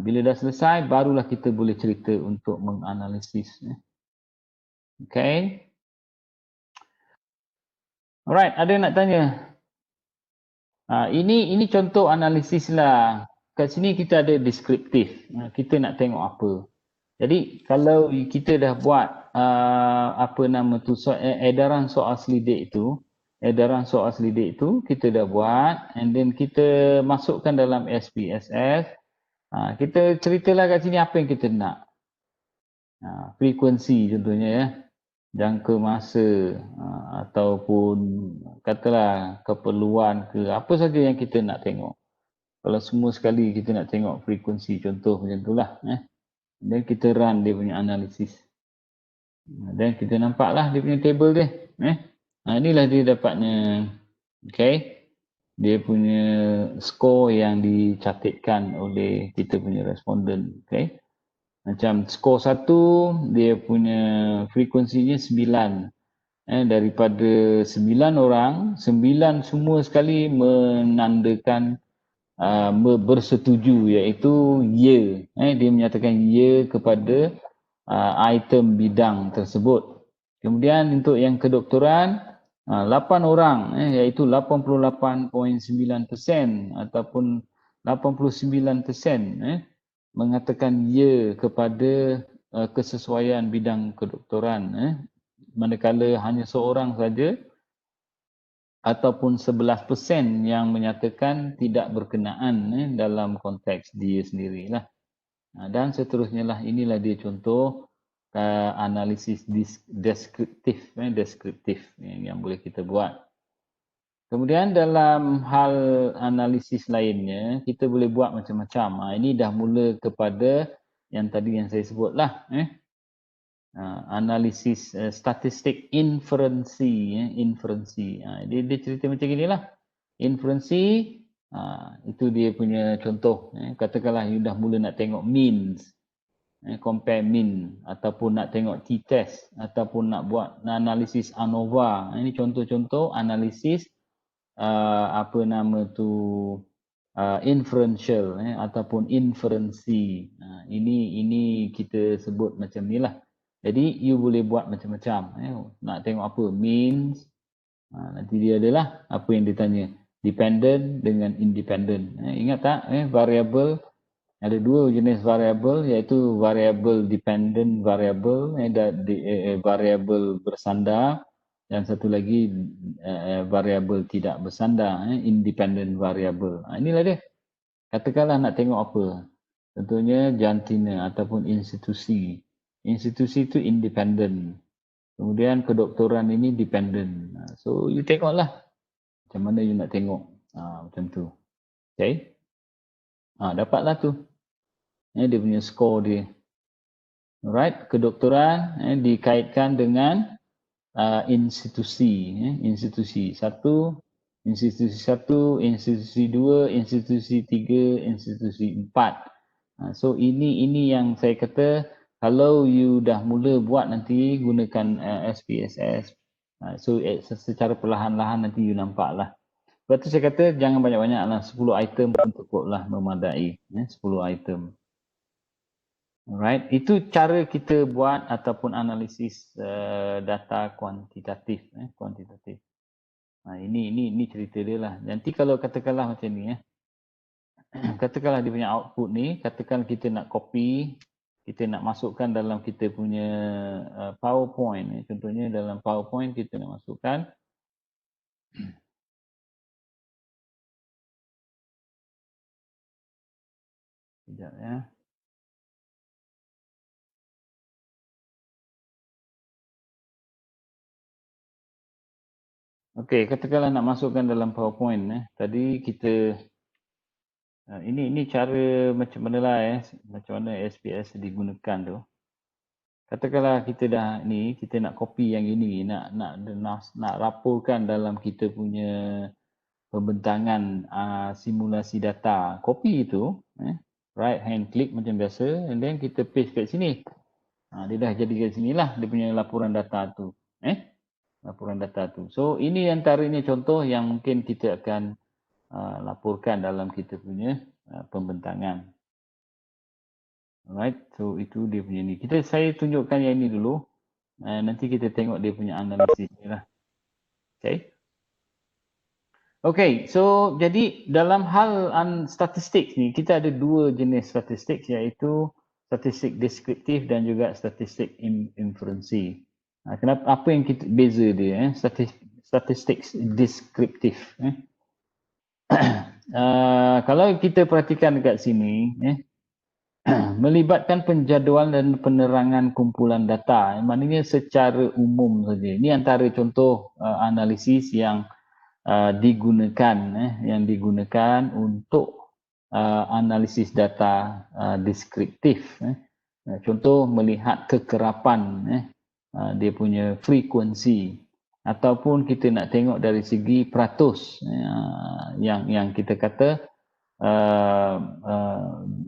Bila dah selesai, barulah kita boleh cerita untuk menganalisis. Okay. Alright, ada yang nak tanya? Ini contoh analisis lah. Kat sini kita ada deskriptif. Kita nak tengok apa. Jadi kalau kita dah buat edaran soal selidik itu, kita dah buat and then kita masukkan dalam SPSS. Kita ceritalah kat sini apa yang kita nak. Frekuensi contohnya ya. Jangka masa ataupun katalah keperluan ke apa saja yang kita nak tengok. Kalau semua sekali kita nak tengok frekuensi contoh macam itulah. Dan kita run dia punya analisis. Dan kita nampaklah dia punya table dia. Inilah dia dapatnya. Okay. Dia punya skor yang dicatatkan oleh kita punya responden. Okay. Macam skor 1, dia punya frekuensinya 9. Daripada 9 orang, 9 semua sekali menandakan bersetuju iaitu ya. Dia menyatakan ya kepada item bidang tersebut. Kemudian untuk yang kedoktoran, 8 orang iaitu 88.9% ataupun 89% mengatakan ya kepada kesesuaian bidang kedoktoran. Manakala hanya seorang saja ataupun 11% yang menyatakan tidak berkenaan dalam konteks dia sendirilah. Dan seterusnya lah, inilah dia contoh analisis deskriptif yang boleh kita buat. Kemudian dalam hal analisis lainnya, kita boleh buat macam-macam. Ini dah mula kepada yang tadi yang saya sebutlah. Analisis statistik inferensi. Dia cerita macam inilah. Inferensi, itu dia punya contoh. Katakanlah you dah mula nak tengok means. Compare mean ataupun nak tengok t-test ataupun nak buat analisis ANOVA. Ini contoh-contoh analisis inferential ataupun inferensi. Ini kita sebut macam ni lah. Jadi you boleh buat macam-macam. Nak tengok apa? Means. Nanti dia adalah apa yang ditanya. Dependent dengan independent. Ingat tak? Variable. Ada 2 jenis variable iaitu variable dependent variable dan variable bersandar. Dan satu lagi variable tidak bersandar, independent variable. Inilah dia. Katakanlah nak tengok apa. Contohnya jantina ataupun institusi. Institusi itu independent. Kemudian kedoktoran ini dependent. So you tengoklah macam mana you nak tengok. Macam tu. Okay. Dapatlah tu. Dia punya skor dia. Alright. Kedoktoran dikaitkan dengan institusi. Institusi 1, institusi 2, institusi 3, institusi 4. So ini yang saya kata kalau you dah mula buat nanti gunakan SPSS. So secara perlahan-lahan nanti you nampak lah. Sebab tu saya kata jangan banyak-banyak lah, 10 item pun cukup lah memadai. 10 item. Alright, itu cara kita buat ataupun analisis data kuantitatif. Kuantitatif. Ini cerita dia lah. Nanti kalau katakanlah macam ni katakanlah dia punya output ni, katakan kita nak copy, kita nak masukkan dalam kita punya PowerPoint. Contohnya dalam PowerPoint kita nak masukkan sekejap ya. Okey, katakanlah nak masukkan dalam PowerPoint. Tadi kita ini cara macam mana lah macam mana SPS digunakan tu. Katakanlah kita dah ni, kita nak copy yang ini, nak laporkan dalam kita punya pembentangan simulasi data. Copy itu, right hand click macam biasa, and then kita paste kat sini. Dia dah jadi kat sinilah dia punya laporan data tu. Laporan data tu. So ini antaranya contoh yang mungkin kita akan laporkan dalam kita punya pembentangan. Alright, so itu dia punya ni. Saya tunjukkan yang ini dulu. Nanti kita tengok dia punya analisis ni lah. Okay. Okay, so jadi dalam hal statistik ni, kita ada dua jenis statistik, iaitu statistik deskriptif dan juga statistik inferensi. Kenapa? Apa yang kita beza dia? Statistik deskriptif. Kalau kita perhatikan dekat sini, melibatkan penjadualan dan penerangan kumpulan data, maknanya secara umum saja. Ini antara contoh analisis yang digunakan untuk analisis data deskriptif. Contoh melihat kekerapan dia punya frekuensi, ataupun kita nak tengok dari segi peratus yang kita kata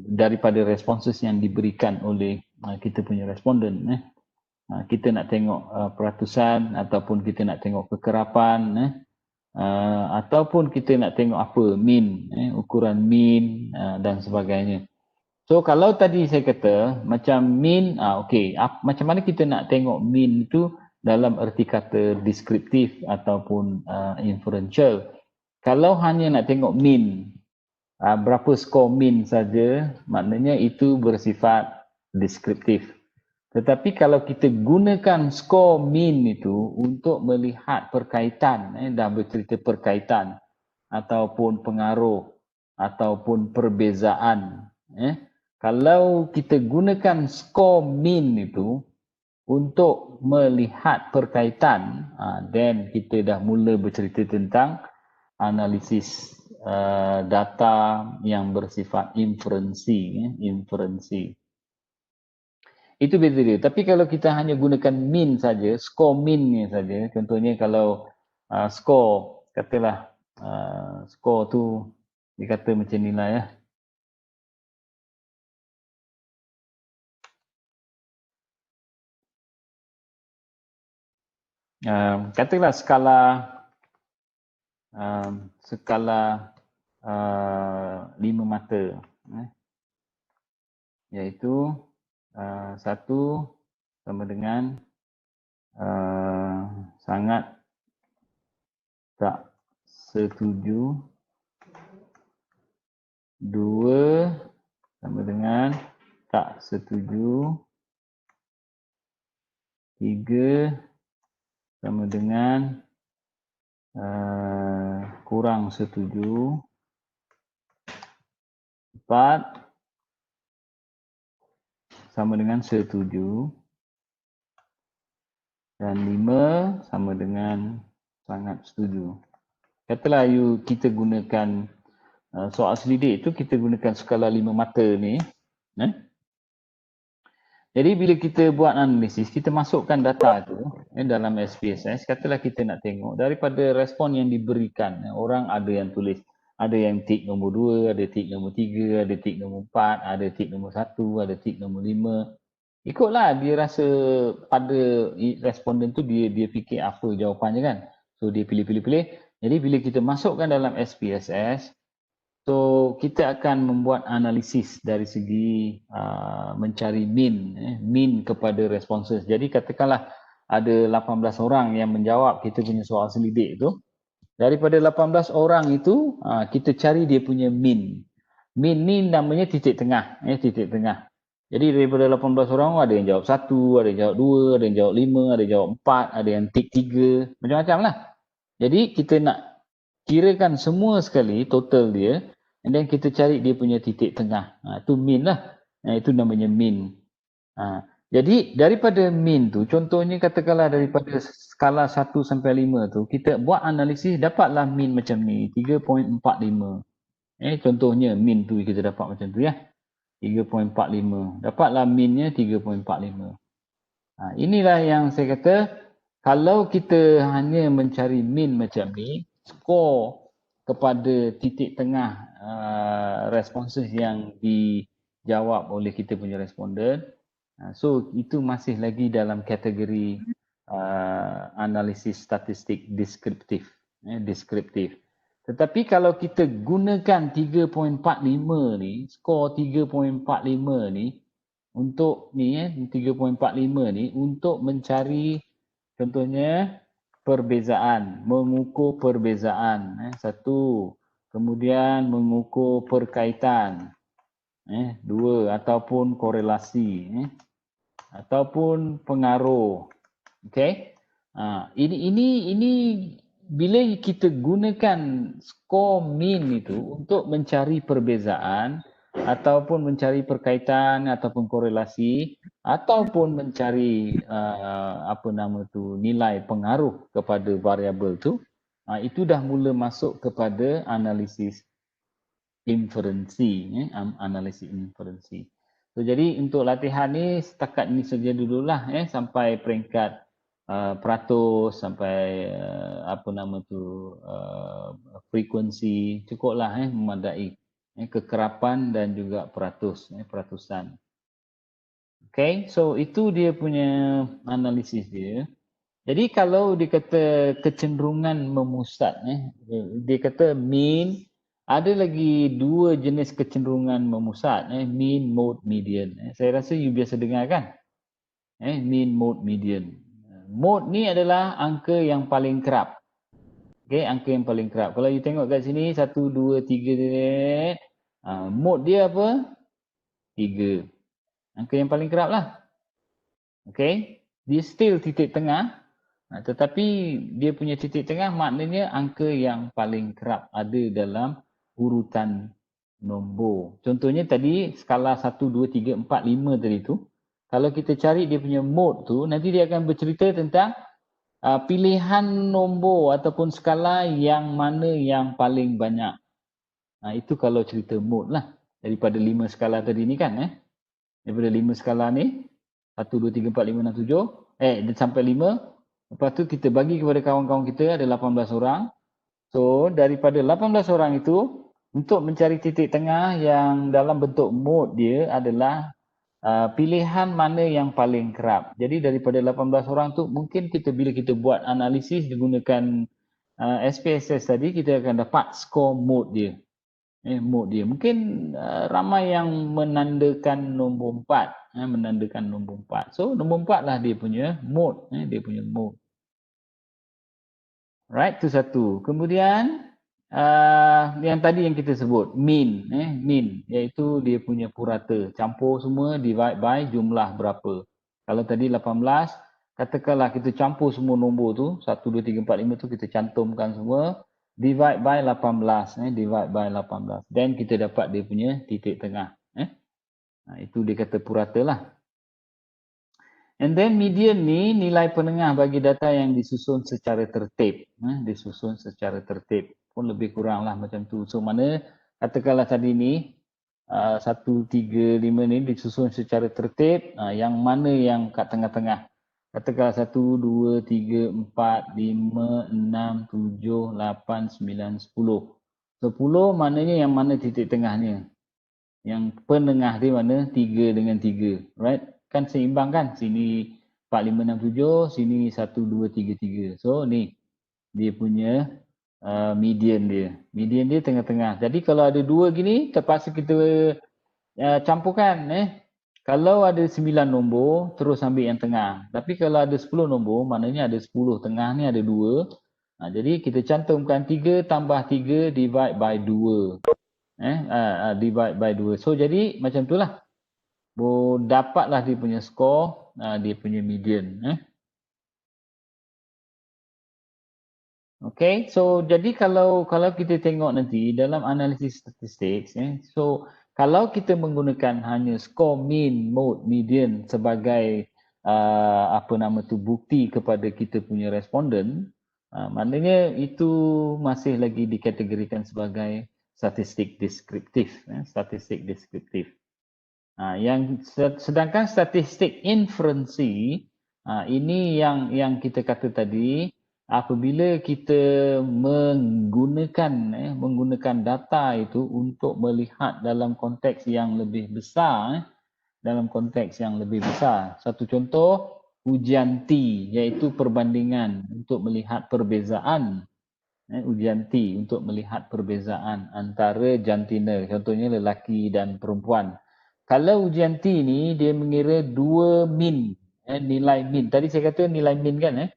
daripada responses yang diberikan oleh kita punya responden. Kita nak tengok peratusan, ataupun kita nak tengok kekerapan, ataupun kita nak tengok apa mean, ukuran mean dan sebagainya. So kalau tadi saya kata macam mean, okey, macam mana kita nak tengok mean itu dalam erti kata deskriptif ataupun inferential. Kalau hanya nak tengok mean, berapa skor mean saja, maknanya itu bersifat deskriptif. Tetapi kalau kita gunakan skor mean itu untuk melihat perkaitan, dah bercerita perkaitan ataupun pengaruh ataupun perbezaan, kalau kita gunakan skor mean itu untuk melihat perkaitan, then kita dah mula bercerita tentang analisis data yang bersifat inferensi. Itu beza dia. Tapi kalau kita hanya gunakan mean saja, skor mean saja, contohnya kalau skor, katalah skor tu dikata macam ni lah ya. Katalah skala 5 mata, iaitu 1 sama dengan sangat tak setuju, 2 sama dengan tak setuju, 3 sama dengan kurang setuju, 4 sama dengan setuju, dan 5 sama dengan sangat setuju. Katalah kita gunakan soal selidik itu, kita gunakan skala 5 mata ni. Jadi bila kita buat analisis, kita masukkan data tu dalam SPSS, katalah kita nak tengok daripada respon yang diberikan. Orang ada yang tulis, ada yang tik nombor 2, ada tik nombor 3, ada tik nombor 4, ada tik nombor 1, ada tik nombor 5. Ikutlah dia rasa pada responden tu dia fikir apa jawapannya kan. So dia pilih. Jadi bila kita masukkan dalam SPSS, so kita akan membuat analisis dari segi mencari mean kepada responses. Jadi katakanlah ada 18 orang yang menjawab kita punya soal selidik tu. Daripada 18 orang itu kita cari dia punya mean. Mean ni namanya titik tengah, titik tengah. Jadi daripada 18 orang ada yang jawab 1, ada yang jawab 2, ada yang jawab 5, ada yang jawab 4, ada yang tick 3, macam-macam lah. Jadi kita nak kirakan semua sekali total dia, and then kita cari dia punya titik tengah. Itu mean lah. Itu namanya mean. Jadi daripada mean tu, contohnya katakanlah daripada skala 1 sampai 5 tu, kita buat analisis dapatlah mean macam ni, 3.45. Contohnya mean tu kita dapat macam tu ya. 3.45. Dapatlah meannya 3.45. Inilah yang saya kata, kalau kita hanya mencari mean macam ni, skor kepada titik tengah responses yang dijawab oleh kita punya responden, so itu masih lagi dalam kategori analisis statistik deskriptif. Tetapi kalau kita gunakan 3.45 ni, skor 3.45 ni untuk ni 3.45 ni untuk mencari contohnya perbezaan, mengukur perbezaan, satu, kemudian mengukur perkaitan, dua, ataupun korelasi, ataupun pengaruh. Okey. Ini bila kita gunakan skor mean itu untuk mencari perbezaan ataupun mencari perkaitan ataupun korelasi ataupun mencari nilai pengaruh kepada variabel tu, itu dah mula masuk kepada analisis inferensi, analisis inferensi. So jadi untuk latihan ni setakat ni saja dululah sampai peringkat peratus, sampai frekuensi, cukuplah memadai kekerapan dan juga peratusan. Okay, so itu dia punya analisis dia. Jadi kalau dia kata kecenderungan memusat, dia kata mean, ada lagi dua jenis kecenderungan memusat, mean, mode, median. Saya rasa you biasa dengar kan? Mean, mode, median. Mode ni adalah angka yang paling kerap. Okay, angka yang paling kerap. Kalau you tengok kat sini, 1, 2, 3, mode dia apa? 3. Angka yang paling kerap lah. Okay, dia still titik tengah. Tetapi dia punya titik tengah maknanya angka yang paling kerap ada dalam urutan nombor. Contohnya tadi skala 1, 2, 3, 4, 5 tadi tu. Kalau kita cari dia punya mode tu, nanti dia akan bercerita tentang pilihan nombor ataupun skala yang mana yang paling banyak. Itu kalau cerita mode lah. Daripada 5 skala tadi ni kan. Daripada 5 skala ni, 1, 2, 3, 4, 5, 6, 7. Sampai 5. Lepas tu kita bagi kepada kawan-kawan kita, ada 18 orang. So daripada 18 orang itu, untuk mencari titik tengah yang dalam bentuk mode dia adalah pilihan mana yang paling kerap. Jadi daripada 18 orang tu mungkin kita bila kita buat analisis menggunakan SPSS tadi, kita akan dapat skor mode dia. Mode dia. Mungkin ramai yang menandakan nombor 4. Menandakan nombor 4. So nombor 4 lah dia punya mode. Dia punya mode. Right, itu satu. Kemudian yang tadi yang kita sebut mean, mean iaitu dia punya purata, campur semua divide by jumlah berapa. Kalau tadi 18, katakanlah kita campur semua nombor tu 1, 2, 3, 4, 5 tu kita cantumkan semua, divide by 18, divide by 18, then kita dapat dia punya titik tengah. Itu dia kata purata lah. And then median ni nilai penengah bagi data yang disusun secara tertib. Disusun secara tertib. Pun lebih kurang lah macam tu. So mana katakanlah tadi ni 1, 3, 5 ni disusun secara tertib. Yang mana yang kat tengah-tengah. Katakanlah 1, 2, 3, 4, 5, 6, 7, 8, 9, 10. 10 maknanya yang mana titik tengahnya. Yang penengah dia mana 3 dengan 3. Right? kan seimbang kan, sini 4567, sini 1233. So ni dia punya median dia. Median dia tengah-tengah. Jadi kalau ada dua gini, terpaksa kita campurkan. Kalau ada 9 nombor, terus ambil yang tengah. Tapi kalau ada 10 nombor, maknanya ada 10. Tengah ni ada 2. Jadi kita cantumkan 3 tambah 3 divide by 2. Divide by 2. So jadi macam tu lah. Dapatlah dia punya skor, dia punya median. Okay, so jadi kalau kita tengok nanti dalam analisis statistik, so kalau kita menggunakan hanya skor mean, mode, median sebagai bukti kepada kita punya responden, maknanya itu masih lagi dikategorikan sebagai statistik deskriptif. Statistik deskriptif. Sedangkan statistik inferensi, ini yang kita kata tadi, apabila kita menggunakan data itu untuk melihat dalam konteks yang lebih besar, Satu contoh, ujian T, iaitu perbandingan untuk melihat perbezaan. Ujian T untuk melihat perbezaan antara jantina, contohnya lelaki dan perempuan. Kalau ujian T ni dia mengira dua min, nilai min. Tadi saya kata nilai min kan,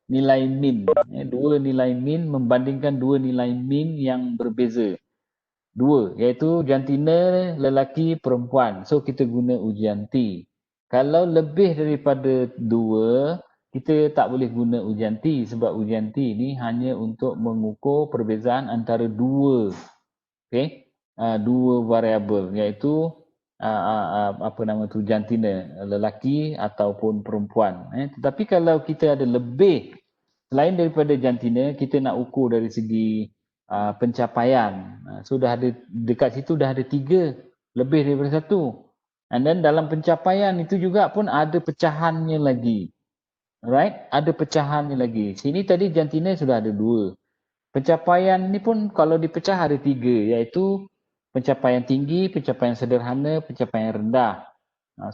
nilai min. Dua nilai min membandingkan dua nilai min yang berbeza. Dua, iaitu jantina, lelaki, perempuan. So kita guna ujian T. Kalau lebih daripada dua, kita tak boleh guna ujian T sebab ujian T ni hanya untuk mengukur perbezaan antara dua, dua variabel, iaitu jantina, lelaki ataupun perempuan. Tetapi kalau kita ada lebih selain daripada jantina, kita nak ukur dari segi pencapaian. So dah ada dekat situ dah ada 3 lebih daripada 1. And then dalam pencapaian itu juga pun ada pecahannya lagi. Alright, ada pecahannya lagi. Sini tadi jantina sudah ada 2. Pencapaian ni pun kalau dipecah ada 3, iaitu pencapaian tinggi, pencapaian sederhana, pencapaian rendah.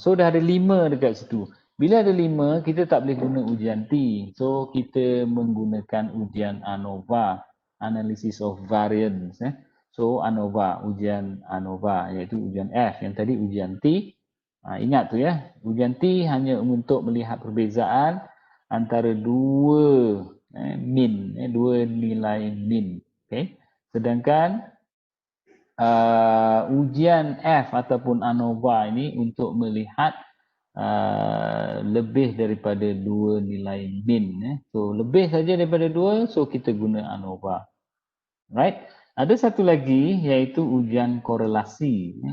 So dah ada 5 dekat situ. Bila ada 5, kita tak boleh guna ujian T. So kita menggunakan ujian ANOVA, Analysis of Variance. So ANOVA, ujian ANOVA, iaitu ujian F. Yang tadi ujian T. Ingat tu ya, ujian T hanya untuk melihat perbezaan antara dua min, dua nilai min. Okay. Sedangkan ujian F ataupun ANOVA ini untuk melihat lebih daripada 2 nilai min. So lebih saja daripada 2, so kita guna ANOVA. Right? Ada satu lagi iaitu ujian korelasi,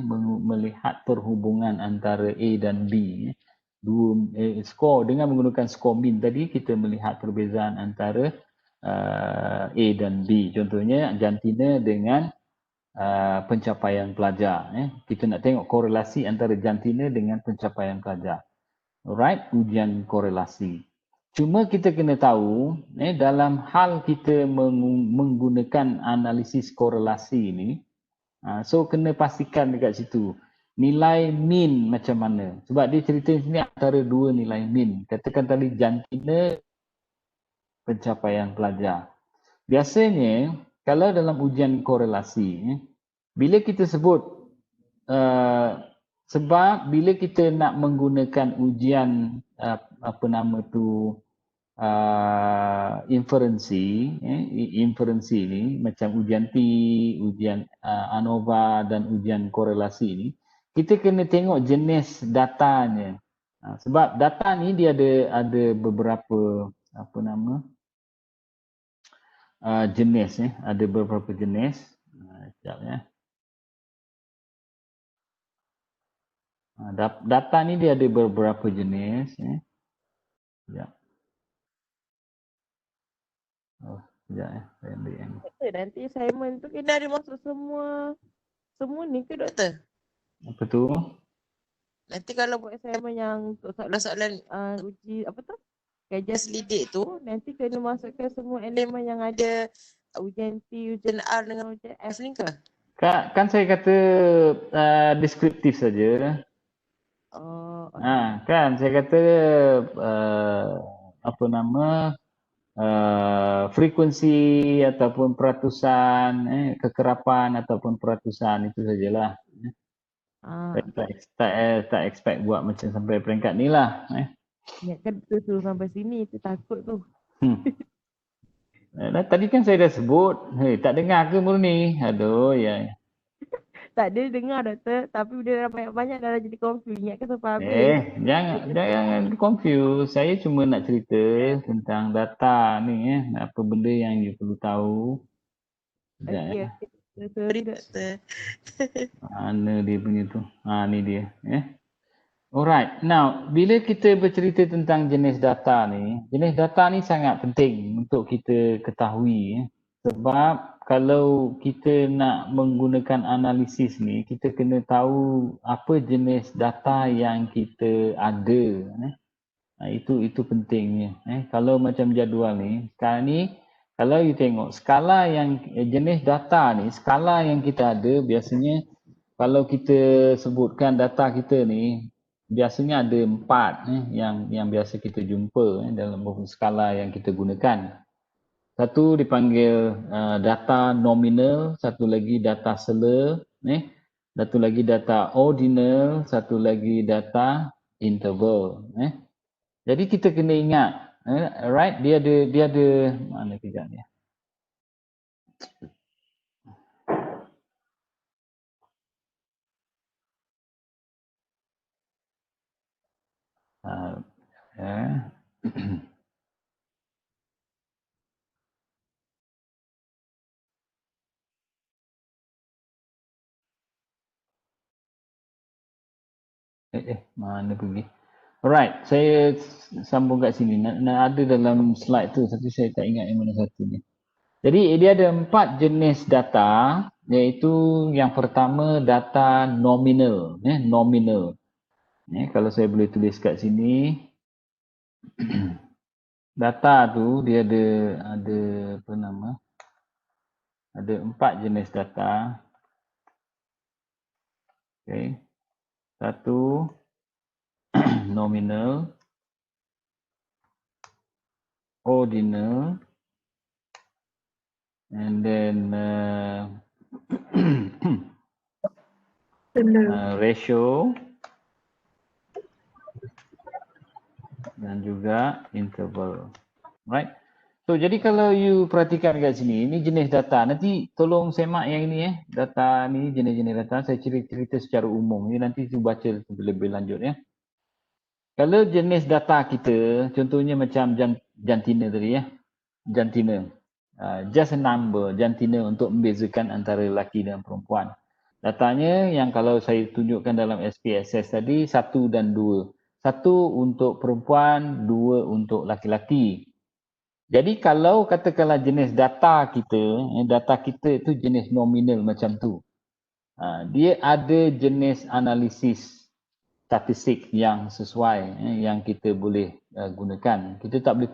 melihat perhubungan antara A dan B. Skor dengan menggunakan skor min tadi kita melihat perbezaan antara A dan B. Contohnya jantina dengan pencapaian pelajar. Kita nak tengok korelasi antara jantina dengan pencapaian pelajar. Alright, ujian korelasi. Cuma kita kena tahu, dalam hal kita menggunakan analisis korelasi ini, so kena pastikan dekat situ, nilai min macam mana. Sebab dia cerita sini antara dua nilai min. Katakan tadi jantina, pencapaian pelajar. Biasanya, kalau dalam ujian korelasi, bila kita sebut, sebab bila kita nak menggunakan ujian inferensi ni macam ujian T, ujian ANOVA dan ujian korelasi ni, kita kena tengok jenis datanya. Sebab data ni dia ada beberapa jenis, ada beberapa jenis. Sekejap ya. Data ni dia ada beberapa jenis. Sekejap. Sekejap ya. Saya ambil yang ni. Nanti assignment tu kena ada masuk semua ni ke doktor? Apa tu? Nanti kalau buat assignment yang untuk soalan-soalan uji kajian selidik tu, nanti kena masukkan semua elemen yang ada ujian T, ujian R dengan ujian F ni ke? Kan saya kata deskriptif saja. Kan saya kata apa nama frekuensi ataupun peratusan kekerapan ataupun peratusan itu sajalah. Tak expect buat macam sampai peringkat ni lah. Ingatkan tu suruh sampai sini, tu takut tu. Tadi kan saya dah sebut, tak dengar ke Murni? Aduh ya. Tak ada dengar doktor, tapi bila dah banyak-banyak dah jadi confused. Ingatkan sampai habis. Jangan confuse. Saya cuma nak cerita tentang data ni apa benda yang you perlu tahu. Okay. Sorry doktor. Mana dia punya tu? Ni dia. Alright. Now, bila kita bercerita tentang jenis data ni sangat penting untuk kita ketahui. Sebab kalau kita nak menggunakan analisis ni, kita kena tahu apa jenis data yang kita ada. Itu pentingnya. Kalau macam jadual ni, sekarang ni, kalau you tengok skala yang jenis data ni, skala yang kita ada biasanya kalau kita sebutkan data kita ni, biasanya ada 4 yang biasa kita jumpa dalam skala yang kita gunakan. Satu dipanggil data nominal, satu lagi data seler, satu lagi data ordinal, satu lagi data interval. Jadi kita kena ingat, right? Dia ada mana kejap ni? Mana pergi? Alright, saya sambung kat sini. Ada dalam slide tu, tapi saya tak ingat yang mana satu ni. Jadi dia ada 4 jenis data, iaitu yang pertama data nominal. Nominal. Kalau saya boleh tulis kat sini, data tu dia ada apa nama? Ada 4 jenis data. Okay. Satu nominal, ordinal, and then ratio dan juga interval. Right? So jadi kalau you perhatikan kat sini, ini jenis data. Nanti tolong semak yang ini data ni jenis-jenis data. Saya cerita secara umum. Ini nanti you baca lebih lanjut ya. Kalau jenis data kita, contohnya macam jantina tadi ya. Jantina. Just a number, jantina untuk membezakan antara lelaki dan perempuan. Datanya yang kalau saya tunjukkan dalam SPSS tadi, 1 dan 2. 1 untuk perempuan, 2 untuk laki-laki. Jadi kalau katakanlah jenis data kita itu jenis nominal macam tu. Dia ada jenis analisis statistik yang sesuai yang kita boleh gunakan. Kita tak boleh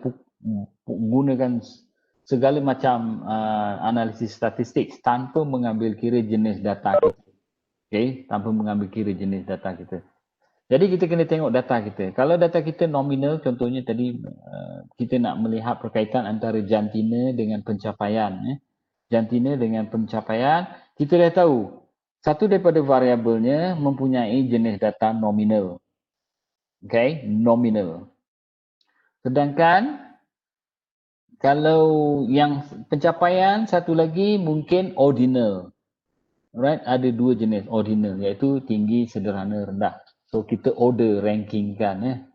gunakan segala macam analisis statistik tanpa mengambil kira jenis data kita. Okay? Tanpa mengambil kira jenis data kita. Jadi kita kena tengok data kita. Kalau data kita nominal, contohnya tadi kita nak melihat perkaitan antara jantina dengan pencapaian. Jantina dengan pencapaian, kita dah tahu satu daripada variabelnya mempunyai jenis data nominal. Okay, nominal. Sedangkan kalau yang pencapaian satu lagi mungkin ordinal. Alright, ada 2 jenis ordinal iaitu tinggi, sederhana, rendah. So kita order rankingkan.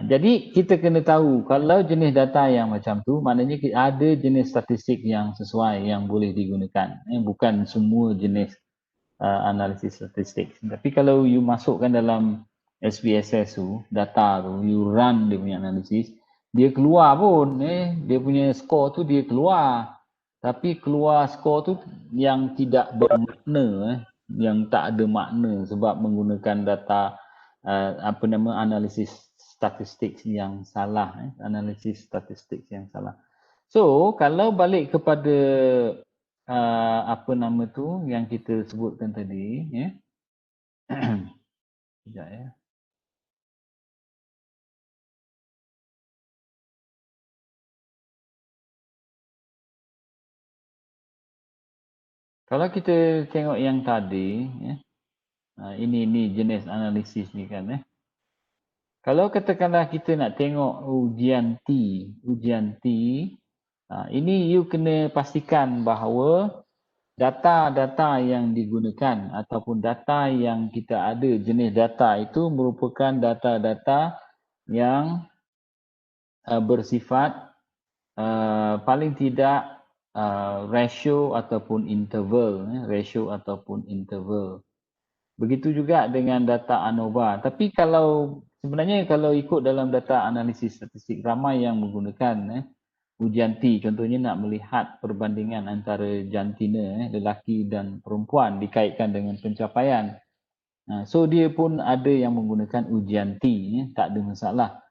Jadi kita kena tahu kalau jenis data yang macam tu maknanya ada jenis statistik yang sesuai yang boleh digunakan. Bukan semua jenis analisis statistik. Tapi kalau you masukkan dalam SPSS tu, data tu, you run dia punya analisis, dia keluar pun dia punya skor tu dia keluar. Tapi keluar skor tu yang tidak bermakna yang tak ada makna sebab menggunakan data analisis statistik yang salah, analisis statistik yang salah. So kalau balik kepada yang kita sebutkan tadi, Sekejap ya. Kalau kita tengok yang tadi, ya, ini jenis analisis ni kan. Kalau katakanlah kita nak tengok ujian T, ini you kena pastikan bahawa data-data yang digunakan ataupun data yang kita ada, jenis data itu merupakan data-data yang bersifat paling tidak ratio ataupun interval. Begitu juga dengan data ANOVA. Tapi sebenarnya kalau ikut dalam data analisis statistik, ramai yang menggunakan ujian T. Contohnya nak melihat perbandingan antara jantina, lelaki dan perempuan dikaitkan dengan pencapaian. So dia pun ada yang menggunakan ujian T, tak ada masalah.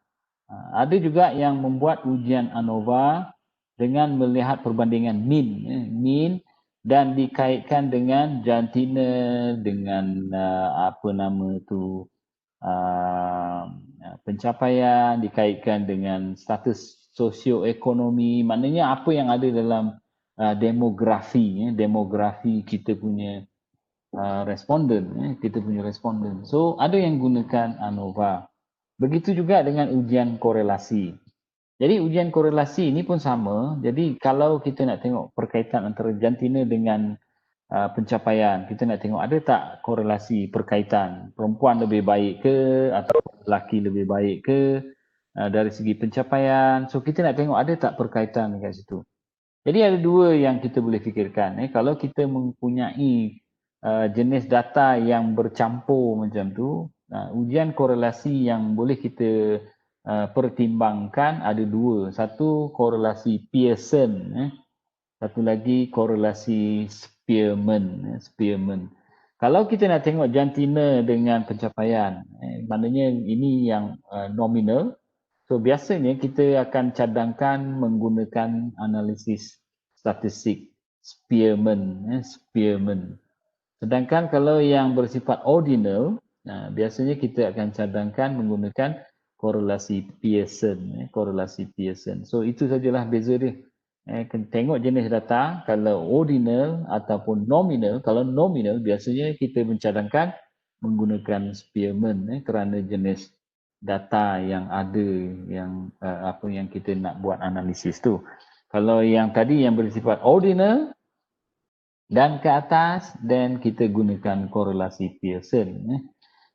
Ada juga yang membuat ujian ANOVA dengan melihat perbandingan mean dan dikaitkan dengan jantina, dengan pencapaian, dikaitkan dengan status sosioekonomi, maknanya apa yang ada dalam demografi kita punya responden, So ada yang gunakan ANOVA. Begitu juga dengan ujian korelasi. Jadi ujian korelasi ini pun sama. Jadi kalau kita nak tengok perkaitan antara jantina dengan pencapaian, kita nak tengok ada tak korelasi perkaitan, perempuan lebih baik ke atau lelaki lebih baik ke dari segi pencapaian. So kita nak tengok ada tak perkaitan dekat situ. Jadi ada dua yang kita boleh fikirkan. Kalau kita mempunyai jenis data yang bercampur macam tu, ujian korelasi yang boleh kita pertimbangkan ada dua. Satu korelasi Pearson, satu lagi korelasi Spearman. Kalau kita nak tengok jantina dengan pencapaian, maknanya ini yang nominal. So biasanya kita akan cadangkan menggunakan analisis statistik Spearman. Sedangkan kalau yang bersifat ordinal, biasanya kita akan cadangkan menggunakan korelasi Pearson. So itu sajalah beza dia. Tengok jenis data, kalau ordinal ataupun nominal. Kalau nominal biasanya kita mencadangkan menggunakan Spearman kerana jenis data yang ada, yang apa yang kita nak buat analisis tu. Kalau yang tadi yang bersifat ordinal dan ke atas, then kita gunakan korelasi Pearson.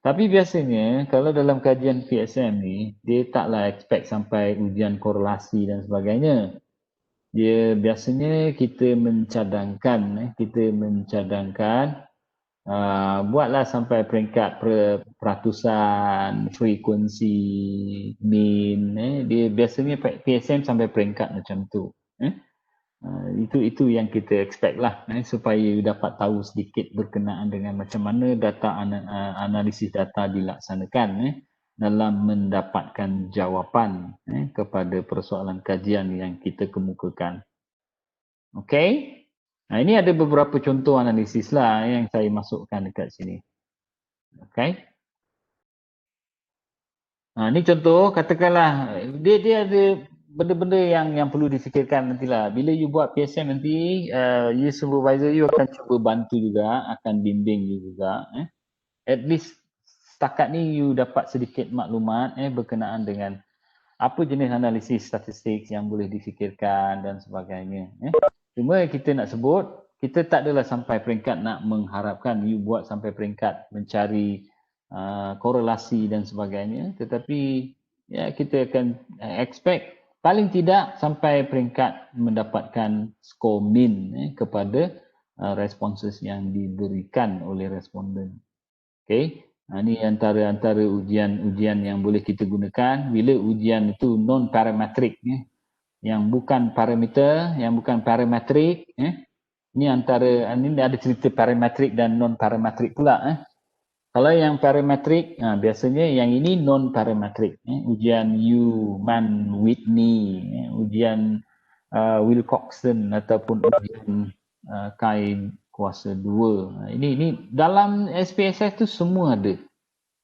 Tapi biasanya kalau dalam kajian PSM ni, dia taklah expect sampai ujian korelasi dan sebagainya. Dia biasanya kita mencadangkan buatlah sampai peringkat peratusan, frekuensi, mean. Dia biasanya PSM sampai peringkat macam tu. Itu yang kita expect lah, supaya dapat tahu sedikit berkenaan dengan macam mana data analisis data dilaksanakan dalam mendapatkan jawapan kepada persoalan kajian yang kita kemukakan. Okey. Ini ada beberapa contoh analisis lah yang saya masukkan dekat sini. Okey. Ini contoh, katakanlah dia ada benda-benda yang perlu difikirkan nantilah. Bila you buat PSM nanti, you supervisor you akan cuba bantu juga, akan bimbing you juga. At least setakat ni you dapat sedikit maklumat berkenaan dengan apa jenis analisis statistik yang boleh difikirkan dan sebagainya. Cuma kita nak sebut, kita tak adalah sampai peringkat nak mengharapkan you buat sampai peringkat mencari korelasi dan sebagainya, tetapi ya kita akan expect paling tidak sampai peringkat mendapatkan skor min kepada responses yang diberikan oleh responden. Okey. Ini antara ujian yang boleh kita gunakan bila ujian itu non parametrik, yang bukan parameter, yang bukan parametrik. Ini ada cerita parametrik dan non parametrik pula. Kalau yang parametrik, biasanya yang ini non parametrik. Ujian Whitney, ujian Wilcoxon ataupun ujian Kai kuasa 2. Ini dalam SPSS tu semua ada.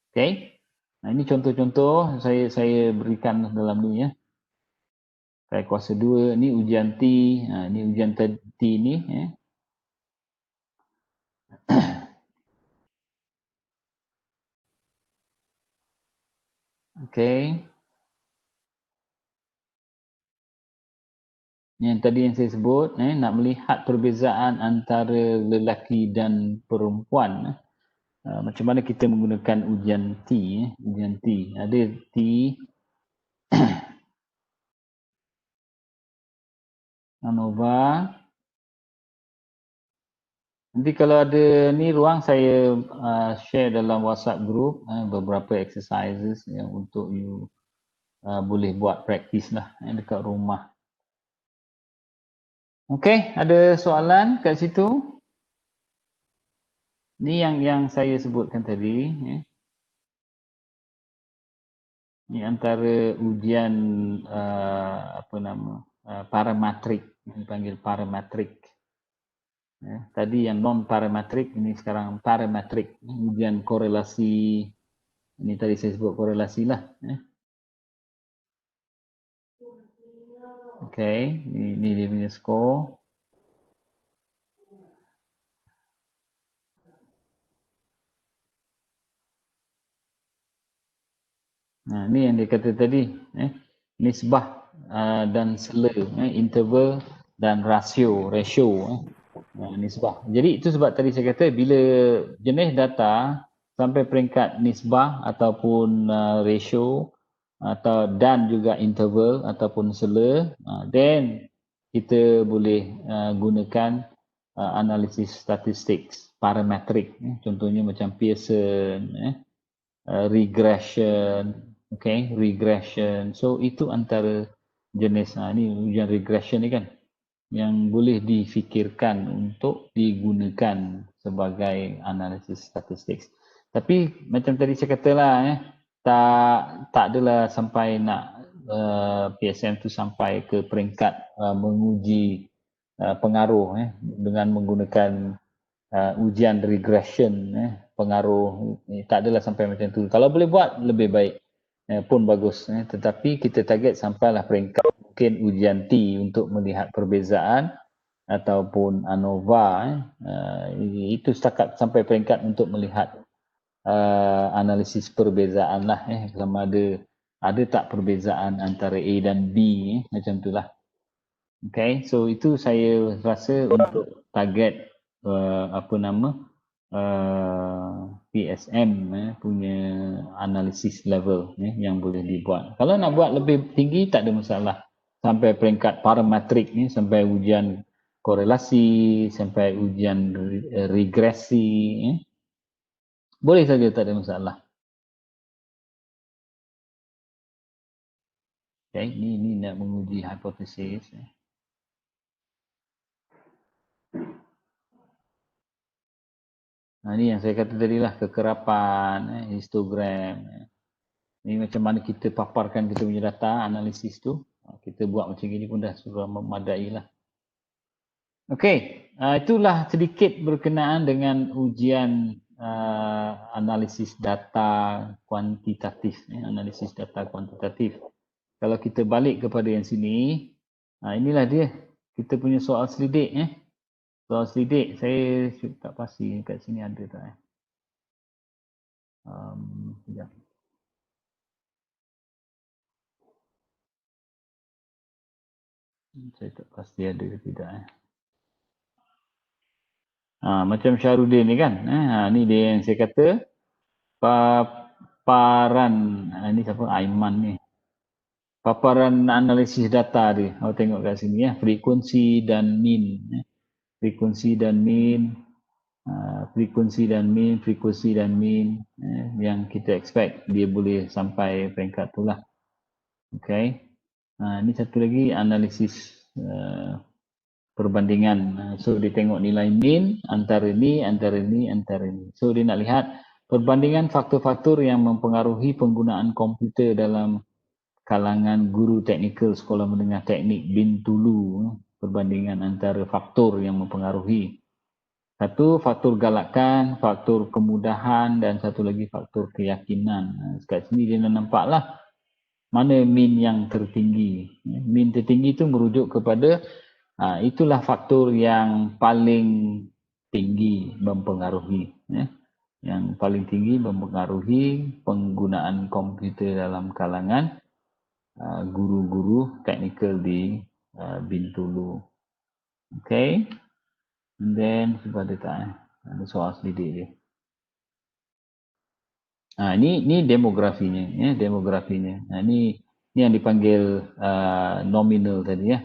Okay. Ini contoh-contoh saya berikan dalam ni ya. Kai kuasa 2 ni ujian T, ni ujian T ni ya. Okay. Yang tadi yang saya sebut, nak melihat perbezaan antara lelaki dan perempuan. Macam mana kita menggunakan ujian T. Ujian T. Ada T. ANOVA. Nanti kalau ada ni ruang saya share dalam WhatsApp group beberapa exercises yang untuk you boleh buat praktis lah dekat rumah. Okey, ada soalan kat situ? Ni yang saya sebutkan tadi. Ni antara ujian parametrik, dipanggil parametrik. Tadi yang non parametrik, ini sekarang parametrik. Ujian korelasi. Ini tadi saya sebut korelasi lah. Okay, ini dia punya skor. Nah, ni yang dia kata tadi, nisbah dan sela, interval dan ratio. Nisbah. Jadi itu sebab tadi saya kata bila jenis data sampai peringkat nisbah ataupun ratio atau dan juga interval ataupun sela, then kita boleh gunakan analisis statistik parametrik, contohnya macam Pearson, regression, okay, regression. So itu antara jenis ni ujian regression ni kan yang boleh difikirkan untuk digunakan sebagai analisis statistik. Tapi macam tadi saya katalah tak adalah sampai nak PSM tu sampai ke peringkat menguji pengaruh dengan menggunakan ujian regression pengaruh, tak adalah sampai macam tu. Kalau boleh buat lebih baik pun bagus, tetapi kita target sampailah peringkat mungkin ujian T untuk melihat perbezaan ataupun ANOVA, itu setakat sampai peringkat untuk melihat analisis perbezaan lah, sama ada tak perbezaan antara A dan B, macam tu lah. Okay, so itu saya rasa untuk target PSM punya analisis level yang boleh dibuat. Kalau nak buat lebih tinggi tak ada masalah. Sampai peringkat parametrik ni, sampai ujian korelasi, sampai ujian regresi, boleh saja, tak ada masalah. Okay, ni nak menguji hipotesis. Ni yang saya kata tadi lah, kekerapan, histogram. Ni macam mana kita paparkan kita punya data, analisis tu. Kita buat macam ni pun dah sudah memadai lah. Okey, itulah sedikit berkenaan dengan ujian analisis data kuantitatif. Analisis data kuantitatif. Kalau kita balik kepada yang sini, inilah dia. Kita punya soal selidik. Soal selidik, saya tak pasti kat sini ada tak. Sekejap. Saya tak pasti ada ke tidak. Macam Syarudin ni kan. Ni dia yang saya kata. Paparan. Ni siapa? Aiman ni. Paparan analisis data dia. Awak tengok kat sini ya. Frekuensi dan mean. Frekuensi dan mean. Frekuensi dan mean. Frekuensi dan mean. Yang kita expect dia boleh sampai peringkat tu lah. Okay. Ni satu lagi analisis perbandingan. So dia tengok nilai mean antara ni. So dia nak lihat perbandingan faktor-faktor yang mempengaruhi penggunaan komputer dalam kalangan guru teknikal sekolah menengah teknik Bintulu. Perbandingan antara faktor yang mempengaruhi. Satu faktor galakan, faktor kemudahan dan satu lagi faktor keyakinan. Kat sini dia nampaklah mana min yang tertinggi. Min tertinggi itu merujuk kepada itulah faktor yang paling tinggi mempengaruhi. Yang paling tinggi mempengaruhi penggunaan komputer dalam kalangan guru-guru teknikal di Bintulu. Okay. And then sebab dia tak ada soal selidik dia. Ini demografinya, ya, demografinya. Ini yang dipanggil nominal tadi, ya.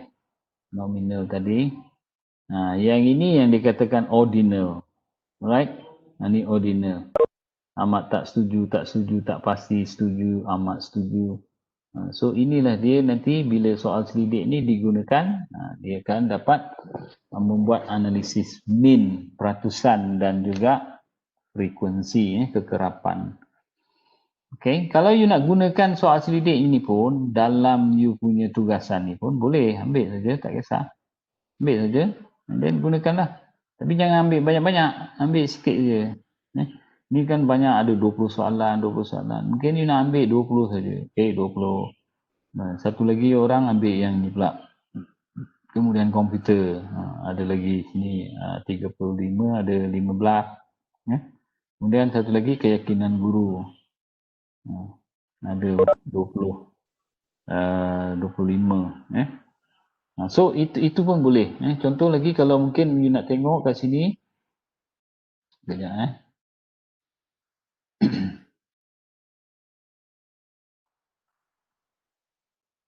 Nominal tadi. Yang ini yang dikatakan ordinal. Right? Ini ordinal. Amat tak setuju, tak pasti setuju, amat setuju. So inilah dia nanti bila soal selidik ni digunakan, dia akan dapat membuat analisis min, peratusan dan juga frekuensi, kekerapan. Okay, kalau you nak gunakan soal selidik ini pun dalam you punya tugasan ni pun boleh, ambil saja, tak kisah. Ambil saja dan gunakanlah. Tapi jangan ambil banyak-banyak, ambil sikit je. Ni kan banyak, ada 20 soalan. Mungkin you nak ambil 20 saja. Okay, 20. Satu lagi orang ambil yang ni pula. Kemudian komputer. Ada lagi sini 35, ada 15. Kemudian satu lagi keyakinan guru. Ada 20. 25. So itu pun boleh. Contoh lagi kalau mungkin you nak tengok kat sini. Sekejap.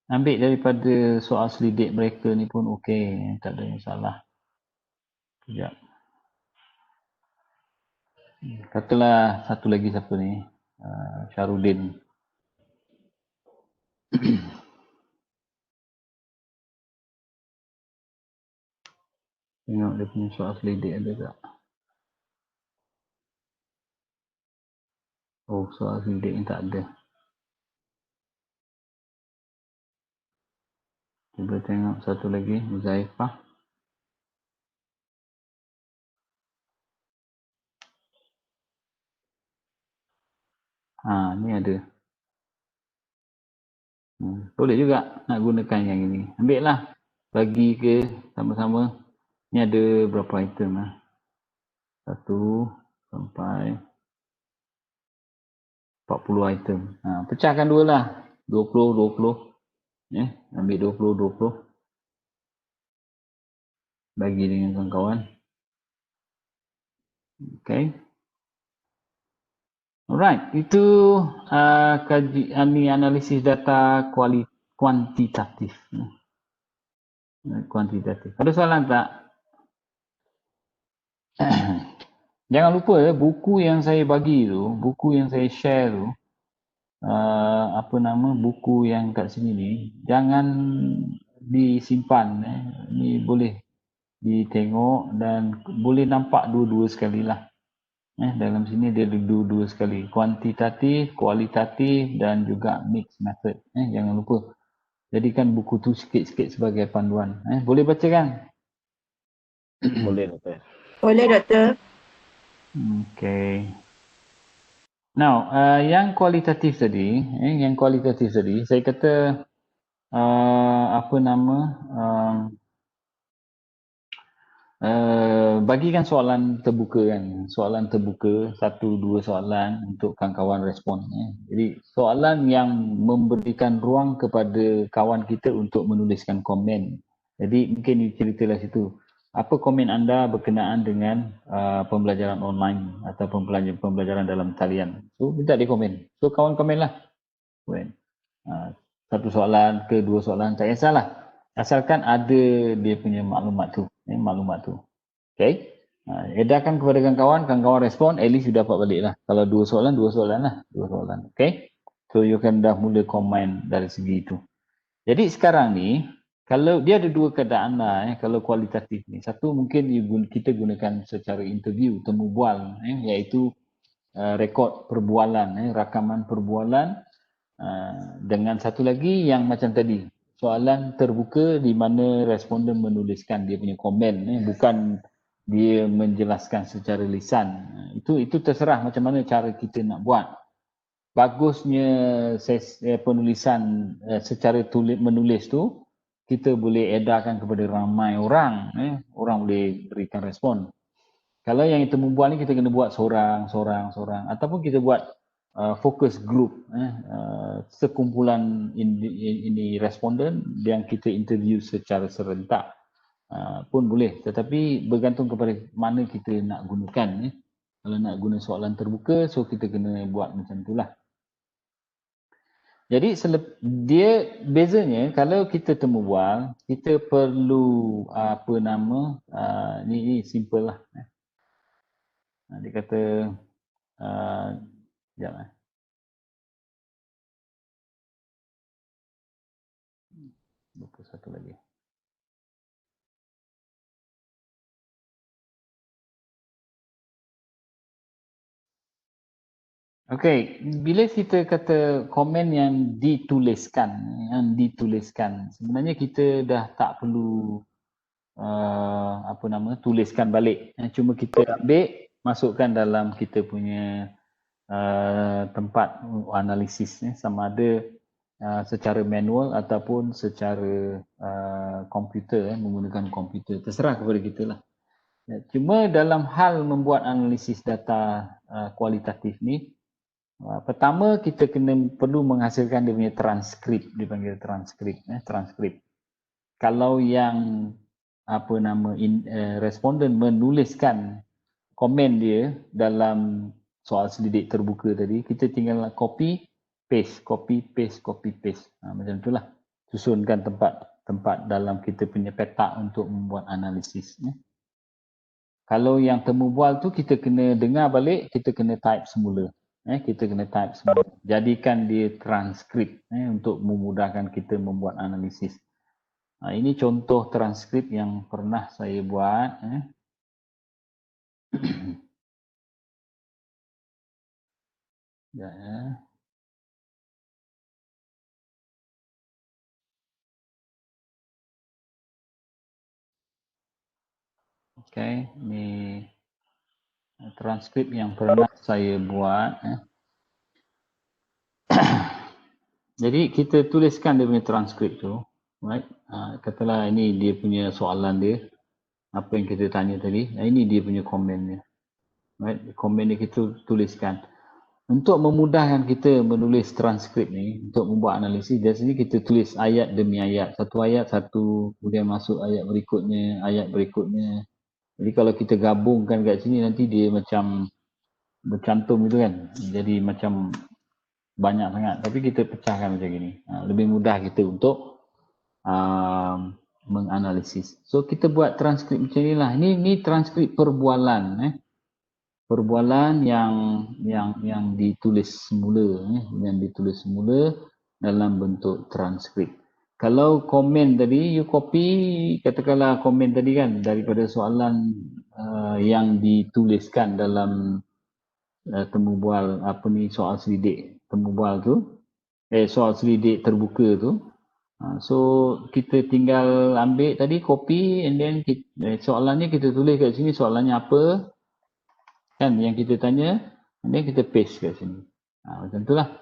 Ambil daripada soal selidik mereka ni pun okey, tak ada masalah. Sekejap. Katalah satu lagi siapa ni? Syarudin. Tengok dia punya soal selidik ada tak? Oh, soal selidik ni tak ada. Cuba tengok satu lagi, Muzaifah. Ni ada. Boleh juga nak gunakan yang ini. Ambil lah. Bagi ke sama-sama. Ni ada berapa item lah. 1 sampai 40 item. Pecahkan dua lah. 20. Ambil 20. Bagi dengan kawan-kawan. Okay. Alright. Itu analisis data kuantitatif. Kuantitatif. Ada soalan tak? Jangan lupa buku yang saya bagi tu, buku yang saya share tu, buku yang kat sini ni, jangan disimpan. Ni boleh ditengok dan boleh nampak dua-dua sekali lah. Dalam sini dia ada dua-dua sekali. Kuantitatif, kualitatif dan juga mixed method. Jangan lupa. Jadikan buku tu sikit-sikit sebagai panduan. Boleh baca kan? Boleh, Doktor. Boleh, Doktor. Okay. Now, yang kualitatif tadi, saya kata bagikan soalan terbuka kan. Soalan terbuka, 1-2 soalan untuk kawan-kawan respon. Jadi, soalan yang memberikan ruang kepada kawan kita untuk menuliskan komen. Jadi, mungkin ceritalah situ. Apa komen anda berkenaan dengan pembelajaran online atau pembelajaran dalam talian? So, minta di komen. So, kawan komen lah. Satu soalan ke 2 soalan, tak kisahlah. Asalkan ada dia punya maklumat tu. Okay. Edarkan kepada kawan-kawan respon, at least you dapat balik lah. Kalau 2 soalan lah. 2 soalan. Okay. So, you can dah mula komen dari segi itu. Jadi, sekarang ni, kalau dia ada 2 keadaan lah, kalau kualitatif ni. Satu mungkin kita gunakan secara interview, temu bual, iaitu rekod perbualan, rakaman perbualan. Dengan satu lagi yang macam tadi, soalan terbuka di mana responden menuliskan dia punya komen, bukan dia menjelaskan secara lisan. Itu terserah macam mana cara kita nak buat. Bagusnya penulisan secara menulis tu kita boleh edarkan kepada ramai orang, orang boleh berikan respon. Kalau yang itu membuat ni kita kena buat seorang ataupun kita buat focus group, sekumpulan ini responden yang kita interview secara serentak pun boleh, tetapi bergantung kepada mana kita nak gunakan. Kalau nak guna soalan terbuka, so kita kena buat macam itulah. Jadi dia bezanya kalau kita temu bual, kita perlu ni simple lah. Dia kata sekejap lupa satu lagi. Okey, bila kita kata komen yang dituliskan, sebenarnya kita dah tak perlu tuliskan balik. Cuma kita ambil, masukkan dalam kita punya tempat analisis, sama ada secara manual ataupun secara komputer, menggunakan komputer. Terserah kepada kita lah. Cuma dalam hal membuat analisis data kualitatif ni, pertama kita perlu menghasilkan dia punya transkrip, dipanggil transkrip. Kalau yang responden menuliskan komen dia dalam soal selidik terbuka tadi, kita tinggal copy paste. Macam itulah, susunkan tempat dalam kita punya petak untuk membuat analisis. Kalau yang temu bual tu kita kena dengar balik, kita kena type semula. Jadikan dia transkrip untuk memudahkan kita membuat analisis. Ini contoh transkrip yang pernah saya buat. Okey, ni transkrip yang pernah saya buat. Jadi kita tuliskan dia punya transkrip tu, right? Katalah ini dia punya soalan dia, apa yang kita tanya tadi. Ini dia punya komen dia, right? Komen dia kita tuliskan. Untuk memudahkan kita menulis transkrip ni, untuk membuat analisis, biasanya kita tulis ayat demi ayat. Satu ayat satu, kemudian masuk ayat berikutnya. Jadi kalau kita gabungkan kat sini, nanti dia macam bercantum gitu kan. Jadi macam banyak sangat. Tapi kita pecahkan macam ni. Lebih mudah kita untuk menganalisis. So kita buat transkrip macam ni lah. Ini transkrip perbualan. Perbualan yang ditulis semula. Yang ditulis semula dalam bentuk transkrip. Kalau komen tadi, you copy, katakanlah komen tadi kan, daripada soalan yang dituliskan dalam temu bual, soal selidik temu bual tu, soal selidik terbuka tu. So kita tinggal ambil tadi, copy, and then soalannya kita tulis kat sini, soalannya apa kan yang kita tanya, and then kita paste kat sini. Macam itulah.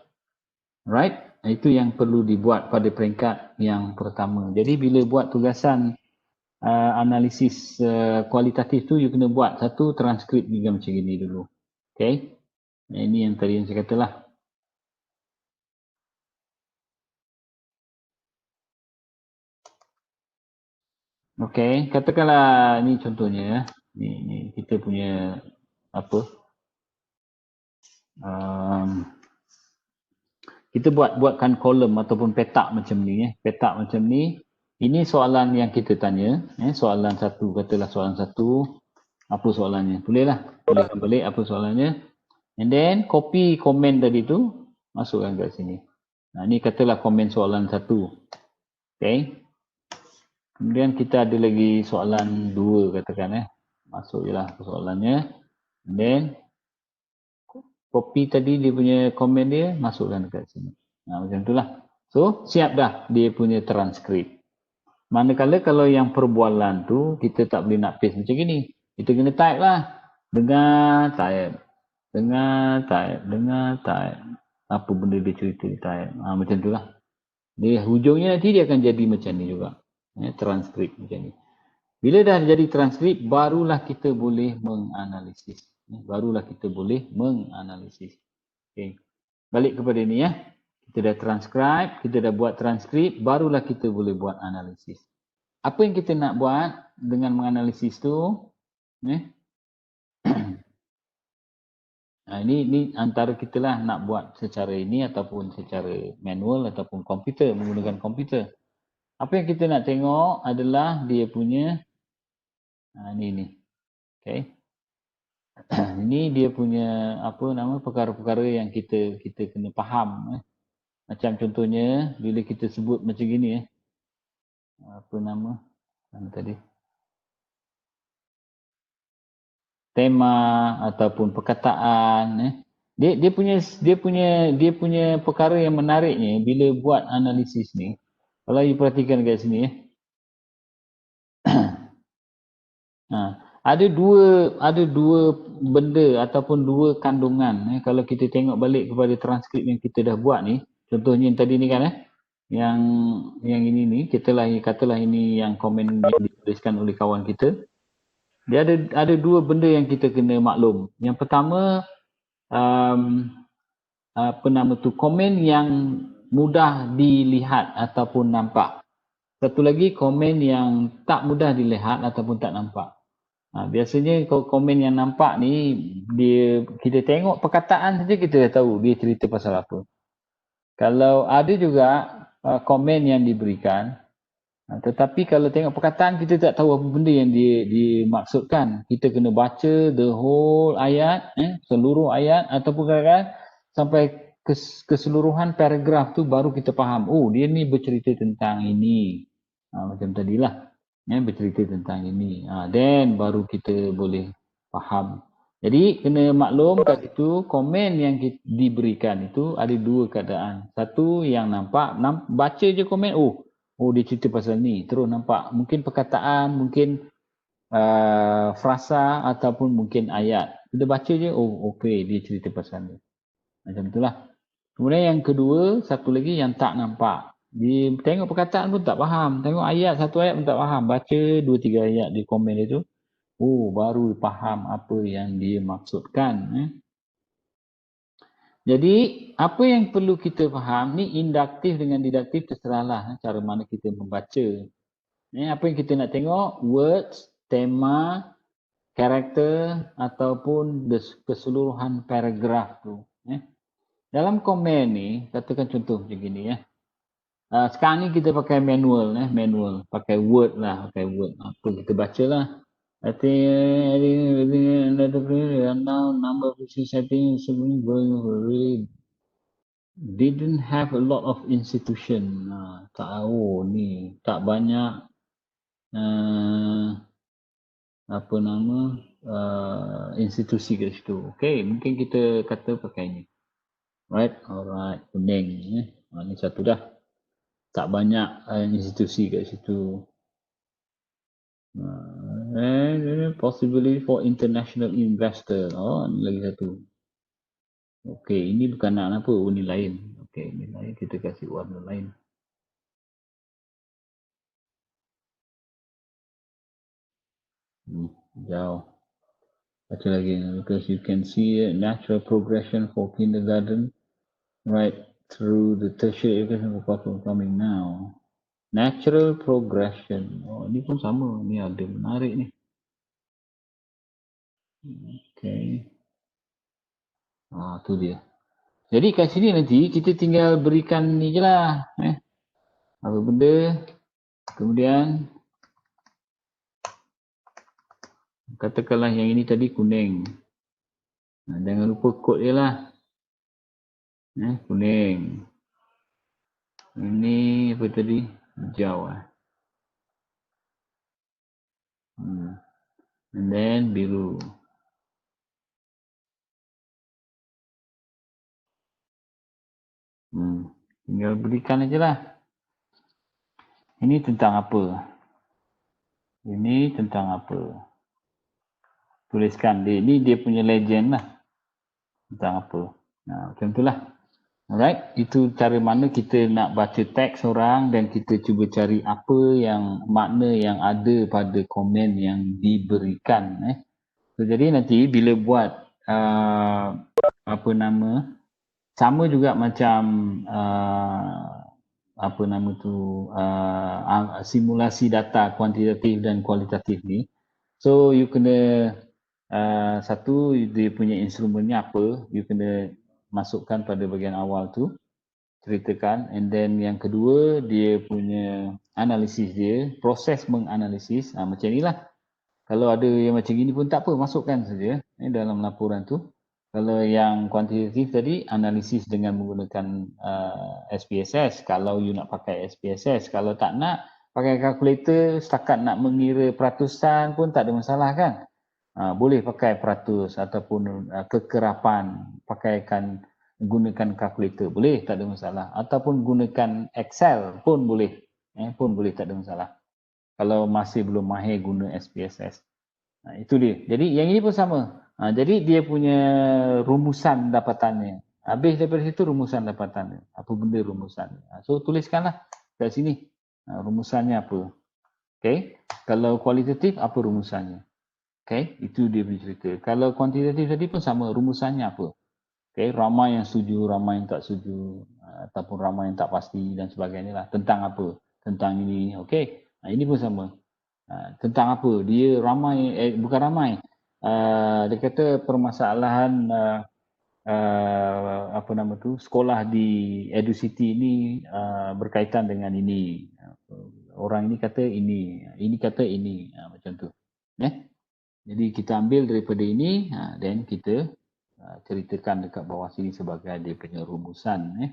Right? Itu yang perlu dibuat pada peringkat yang pertama. Jadi bila buat tugasan analisis kualitatif tu, you kena buat satu transkrip juga macam ini dulu. Okay? Ini yang tadi yang saya katalah. Okay, katakanlah ni contohnya. Ni kita punya apa? Kita buatkan kolom ataupun petak macam ni. Petak macam ni. Ini soalan yang kita tanya. Soalan satu. Katalah soalan satu. Apa soalannya? Bolehlah. Bolehkan balik apa soalannya. And then copy komen tadi tu. Masukkan kat sini. Ni katalah komen soalan satu. Okay. Kemudian kita ada lagi soalan dua katakan. Masuk je lah soalannya. And then copy tadi dia punya komen dia, masukkan dekat sini. Macam itulah. So, siap dah dia punya transkrip. Manakala kalau yang perbualan tu, kita tak boleh nak paste macam ni. Kita kena type lah. Dengar, type. Dengar, type. Dengar, type. Apa benda dia cerita, type. Macam tu lah. Dia hujungnya nanti dia akan jadi macam ni juga. Transkrip macam ni. Bila dah jadi transkrip, barulah kita boleh menganalisis. Barulah kita boleh menganalisis. Okay. Balik kepada ni ya. Kita dah transcribe, kita dah buat transkrip, barulah kita boleh buat analisis. Apa yang kita nak buat dengan menganalisis tu? Ini antara kita lah nak buat secara ini ataupun secara manual ataupun komputer, menggunakan komputer. Apa yang kita nak tengok adalah dia punya ni. Okay. Ini dia punya perkara-perkara yang kita kena faham. Macam contohnya bila kita sebut macam gini tadi? Tema ataupun perkataan dia punya perkara yang menariknya bila buat analisis ni. Kalau you perhatikan kat sini ada dua benda ataupun dua kandungan kalau kita tengok balik kepada transkrip yang kita dah buat ni. Contohnya yang tadi ni kan yang ini ni katalah ini yang komen yang dituliskan oleh kawan kita. Dia ada dua benda yang kita kena maklum. Yang pertama komen yang mudah dilihat ataupun nampak. Satu lagi komen yang tak mudah dilihat ataupun tak nampak. Biasanya komen yang nampak ni kita tengok perkataan saja kita dah tahu dia cerita pasal apa. Kalau ada juga komen yang diberikan, tetapi kalau tengok perkataan kita tak tahu apa benda yang dimaksudkan. Kita kena baca the whole ayat, seluruh ayat ataupun kadang-kadang sampai keseluruhan paragraf tu baru kita faham. Oh, dia ni bercerita tentang ini. Macam tadilah. Bercerita tentang ini. Then baru kita boleh faham. Jadi kena maklum kat situ komen yang diberikan itu ada dua keadaan. Satu yang nampak, baca je komen, oh dia cerita pasal ni. Terus nampak mungkin perkataan, mungkin frasa ataupun mungkin ayat. Kita baca je, oh okey dia cerita pasal ni. Macam itulah. Kemudian yang kedua, satu lagi yang tak nampak. Dia tengok perkataan pun tak faham. Tengok ayat, satu ayat pun tak faham. Baca 2-3 ayat di komen itu. Oh, baru faham apa yang dia maksudkan. Jadi, apa yang perlu kita faham ni induktif dengan diduktif terserahlah cara mana kita membaca. Apa yang kita nak tengok, words, tema, karakter ataupun keseluruhan paragraf tu. Dalam komen ni, katakan contoh macam gini sekarang ni kita pakai manual, pakai word lah, apa kita baca lah. I think now number of settings really didn't have a lot of institution. Tak banyak institusi kat situ. Okay, mungkin kita kata pakai ni. Right, alright, kuning. Ni satu dah. Tak banyak institusi kat situ. Possibly for international investor. Ni lagi satu. Okey, ini bukan nak apa, ini lain. Okey, ini lain, kita kasih warna lain. Jauh. Baca lagi, because you can see natural progression for kindergarten right through the tertiary education coming now. Natural progression. Ni pun sama. Ni ada menarik ni. Okay. Tu dia. Jadi kat sini nanti kita tinggal berikan ni je lah. Apa benda. Kemudian katakanlah yang ini tadi kuning. Jangan lupa kod dia lah. Kuning. Ini apa tadi? Hijau and then biru. Tinggal berikan aja lah. Ini tentang apa? Ini tentang apa? tuliskan dia punya legend lah tentang apa. Macam itulah. Alright, itu cara mana kita nak baca teks orang dan kita cuba cari apa yang makna yang ada pada komen yang diberikan. So, jadi nanti bila buat sama juga macam simulasi data kuantitatif dan kualitatif ni. So you kena satu, dia punya instrumennya apa, you kena masukkan pada bahagian awal tu, ceritakan. And then yang kedua, dia punya analisis dia, proses menganalisis. Macam inilah. Kalau ada yang macam gini pun tak apa, masukkan saja dalam laporan tu. Kalau yang kuantitatif tadi, analisis dengan menggunakan SPSS. Kalau you nak pakai SPSS. Kalau tak nak, pakai kalkulator, setakat nak mengira peratusan pun tak ada masalah kan. Boleh pakai peratus ataupun kekerapan, gunakan kalkulator, boleh, tak ada masalah. Ataupun gunakan Excel pun boleh, tak ada masalah. Kalau masih belum mahir guna SPSS. Itu dia. Jadi yang ini pun sama. Jadi dia punya rumusan dapatannya. Habis daripada situ rumusan dapatannya. Apa benda rumusan? So tuliskanlah kat sini. Rumusannya apa? Okay. Kalau kualitatif, apa rumusannya? Okay, itu dia punya cerita. Kalau kuantitatif tadi pun sama, rumusannya apa? Okay, ramai yang setuju, ramai yang tak setuju, ataupun ramai yang tak pasti dan sebagainya lah. Tentang apa? Tentang ini, okay. Ini pun sama. Tentang apa? Dia ramai, bukan ramai. Dia kata permasalahan sekolah di EduCity ini berkaitan dengan ini. Orang ini kata ini kata ini, macam tu. Jadi kita ambil daripada ini, then kita ceritakan dekat bawah sini sebagai dia punya rumusan.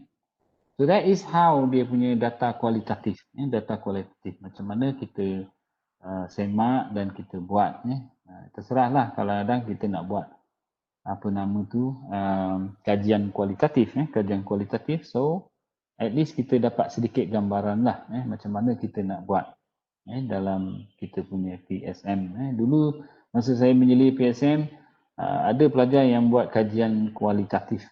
So that is how dia punya data kualitatif. Data kualitatif, macam mana kita semak dan kita buat. Terserahlah kalau kadang kita nak buat kajian kualitatif. Kajian kualitatif, so at least kita dapat sedikit gambaran lah macam mana kita nak buat dalam kita punya PSM. Dulu masa saya menjadi PSM, ada pelajar yang buat kajian kualitatif.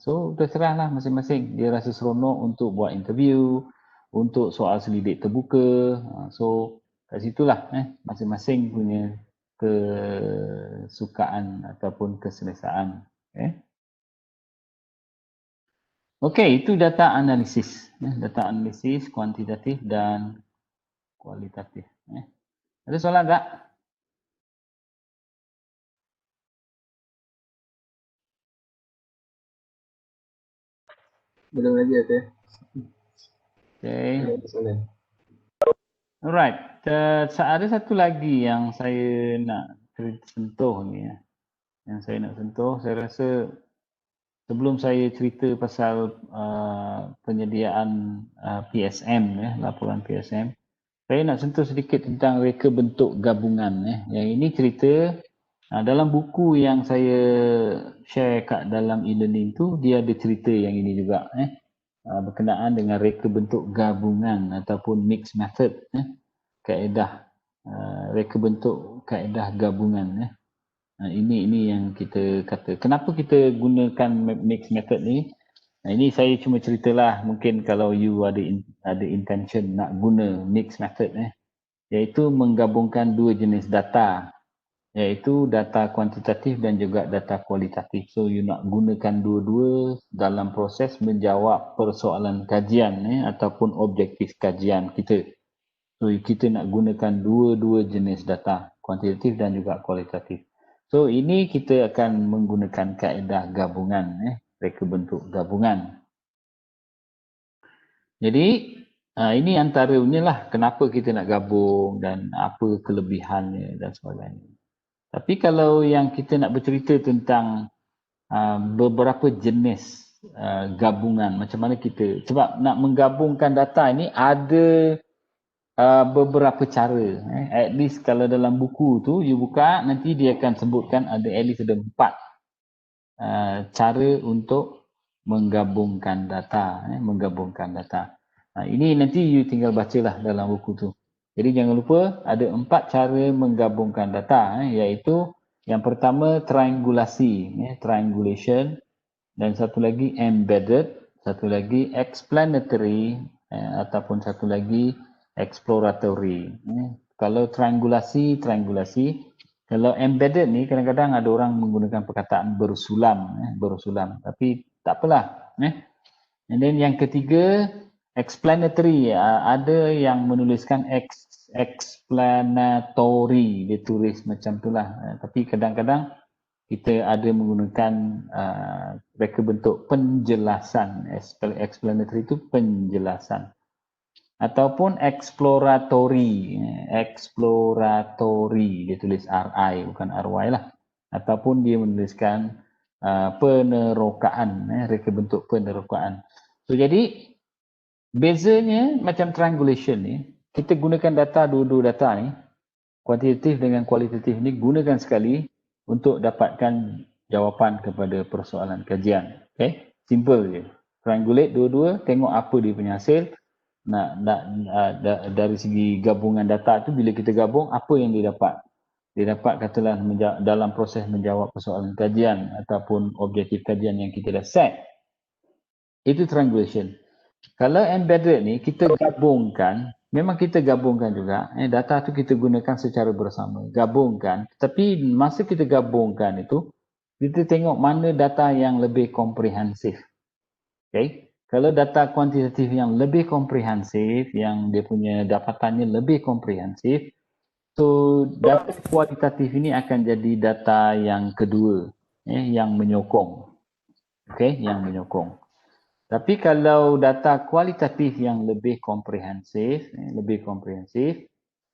So terserahlah masing-masing. Dia rasa seronok untuk buat interview, untuk soal selidik terbuka. So kat situlah masing-masing punya kesukaan ataupun keselesaan. Okey, itu data analisis. Data analisis kuantitatif dan kualitatif. Ada soalan tak? Belum lagi ada. Okay. Soalan. Alright. Ada satu lagi yang saya nak sentuh ni. Yang saya nak sentuh, saya rasa sebelum saya cerita pasal penyediaan PSM, laporan PSM, saya nak sentuh sedikit tentang reka bentuk gabungan. Yang ini cerita dalam buku yang saya share kat dalam e-learning tu, dia ada cerita yang ini juga. Berkenaan dengan reka bentuk gabungan ataupun mixed method. Kaedah reka bentuk kaedah gabungan. Ini yang kita kata. Kenapa kita gunakan mixed method ni? Ini saya cuma ceritalah, mungkin kalau you ada intention nak guna mixed method iaitu menggabungkan dua jenis data, iaitu data kuantitatif dan juga data kualitatif. So you nak gunakan dua-dua dalam proses menjawab persoalan kajian ataupun objektif kajian kita. So kita nak gunakan dua-dua jenis data, kuantitatif dan juga kualitatif. So ini kita akan menggunakan kaedah gabungan, reka bentuk gabungan. Jadi ini antaranya lah kenapa kita nak gabung dan apa kelebihannya dan sebagainya. Tapi kalau yang kita nak bercerita tentang beberapa jenis gabungan, macam mana kita, sebab nak menggabungkan data ini ada beberapa cara. At least kalau dalam buku tu you buka, nanti dia akan sebutkan ada at least ada 4 cara untuk menggabungkan data. Ini nanti you tinggal bacalah dalam buku tu. Jadi jangan lupa ada 4 cara menggabungkan data, iaitu yang pertama triangulasi, triangulation, dan satu lagi embedded, satu lagi explanatory, ataupun satu lagi exploratory. Kalau triangulasi, kalau embedded ni kadang-kadang ada orang menggunakan perkataan bersulam, tapi tak apalah. And then yang ketiga, explanatory, ada yang menuliskan explanatory, dia tulis macam itulah. Tapi kadang-kadang kita ada menggunakan reka bentuk penjelasan. Explanatory itu penjelasan. Ataupun exploratory, dia tulis RI bukan RY lah. Ataupun dia menuliskan penerokaan, reka bentuk penerokaan. So jadi bezanya macam triangulation ni, kita gunakan data, dua-dua data ni, kuantitatif dengan kualitatif ni gunakan sekali untuk dapatkan jawapan kepada persoalan kajian. Okay? Simple je. Triangulate dua-dua, tengok apa dia punya hasil. Dari segi gabungan data tu, bila kita gabung, apa yang dia dapat? Dia dapat katalah dalam proses menjawab persoalan kajian ataupun objektif kajian yang kita dah set. Itu triangulation. Kalau embedded ni, kita gabungkan, memang kita gabungkan juga, data tu kita gunakan secara bersama, gabungkan. Tapi masa kita gabungkan itu, kita tengok mana data yang lebih komprehensif. Okay? Kalau data kuantitatif yang lebih komprehensif, yang dia punya dapatannya lebih komprehensif, so data kualitatif ini akan jadi data yang kedua, yang menyokong. Okay? Yang menyokong. Tapi kalau data kualitatif yang lebih komprehensif,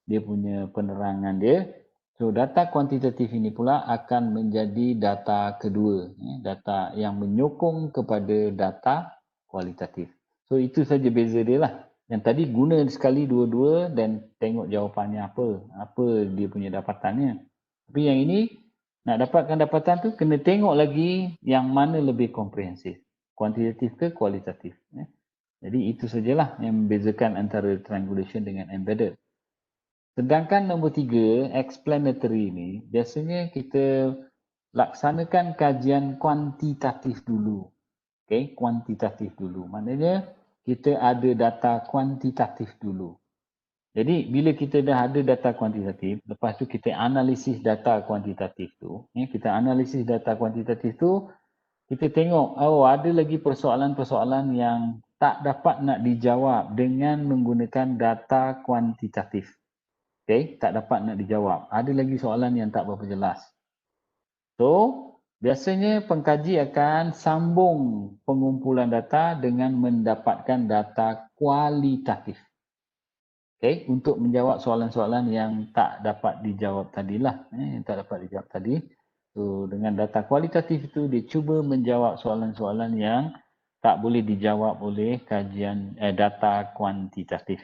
dia punya penerangan dia, so data kuantitatif ini pula akan menjadi data kedua, data yang menyokong kepada data kualitatif. So itu saja beza dia lah. Yang tadi guna sekali dua-dua dan tengok jawapannya apa dia punya dapatannya. Tapi yang ini, nak dapatkan dapatan tu kena tengok lagi yang mana lebih komprehensif. Kuantitatif ke kualitatif. Jadi itu sajalah yang membezakan antara triangulation dengan embedded. Sedangkan nombor 3, explanatory ni, biasanya kita laksanakan kajian kuantitatif dulu. Okay, kuantitatif dulu. Maknanya kita ada data kuantitatif dulu. Jadi bila kita dah ada data kuantitatif, lepas tu kita analisis data kuantitatif tu. Kita analisis data kuantitatif tu, kita tengok, ada lagi persoalan-persoalan yang tak dapat nak dijawab dengan menggunakan data kuantitatif. Okay, tak dapat nak dijawab. Ada lagi soalan yang tak berapa jelas. So, biasanya pengkaji akan sambung pengumpulan data dengan mendapatkan data kualitatif. Okay, untuk menjawab soalan-soalan yang tak dapat dijawab tadilah. Tak dapat dijawab tadi. So, dengan data kualitatif itu, dia cuba menjawab soalan-soalan yang tak boleh dijawab oleh kajian data kuantitatif.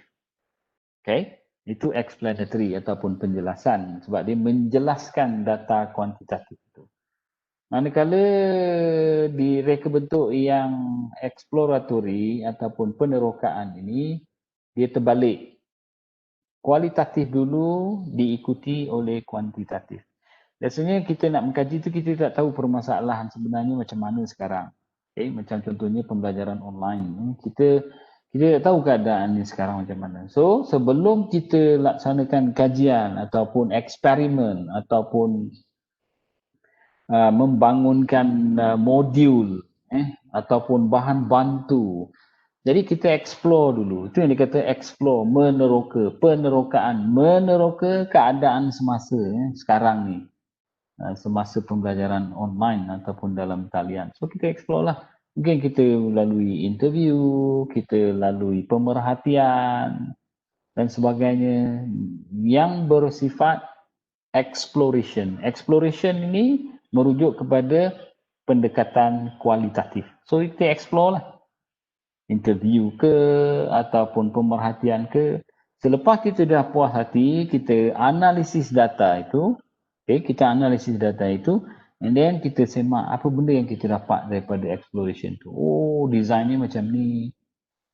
Okay, itu explanatory ataupun penjelasan sebab dia menjelaskan data kuantitatif itu. Manakala di reka bentuk yang exploratory ataupun penerokaan ini, dia terbalik. Kualitatif dulu diikuti oleh kuantitatif. Biasanya kita nak mengkaji tu kita tak tahu permasalahan sebenarnya macam mana sekarang. Okay, macam contohnya pembelajaran online. Kita tak tahu keadaannya sekarang macam mana. So, sebelum kita laksanakan kajian ataupun eksperimen ataupun membangunkan modul ataupun bahan bantu, jadi kita explore dulu. Itu yang dikata explore, meneroka, penerokaan, meneroka keadaan semasa sekarang ni. Semasa pembelajaran online ataupun dalam talian. So kita explore lah. Mungkin kita lalui interview, kita lalui pemerhatian dan sebagainya yang bersifat exploration. Exploration ini merujuk kepada pendekatan kualitatif. So kita explore lah. Interview ke ataupun pemerhatian ke. Selepas kita dah puas hati, kita analisis data itu. Okay, kita analisis data itu and then kita semak apa benda yang kita dapat daripada exploration tu. Oh, desainnya macam ni.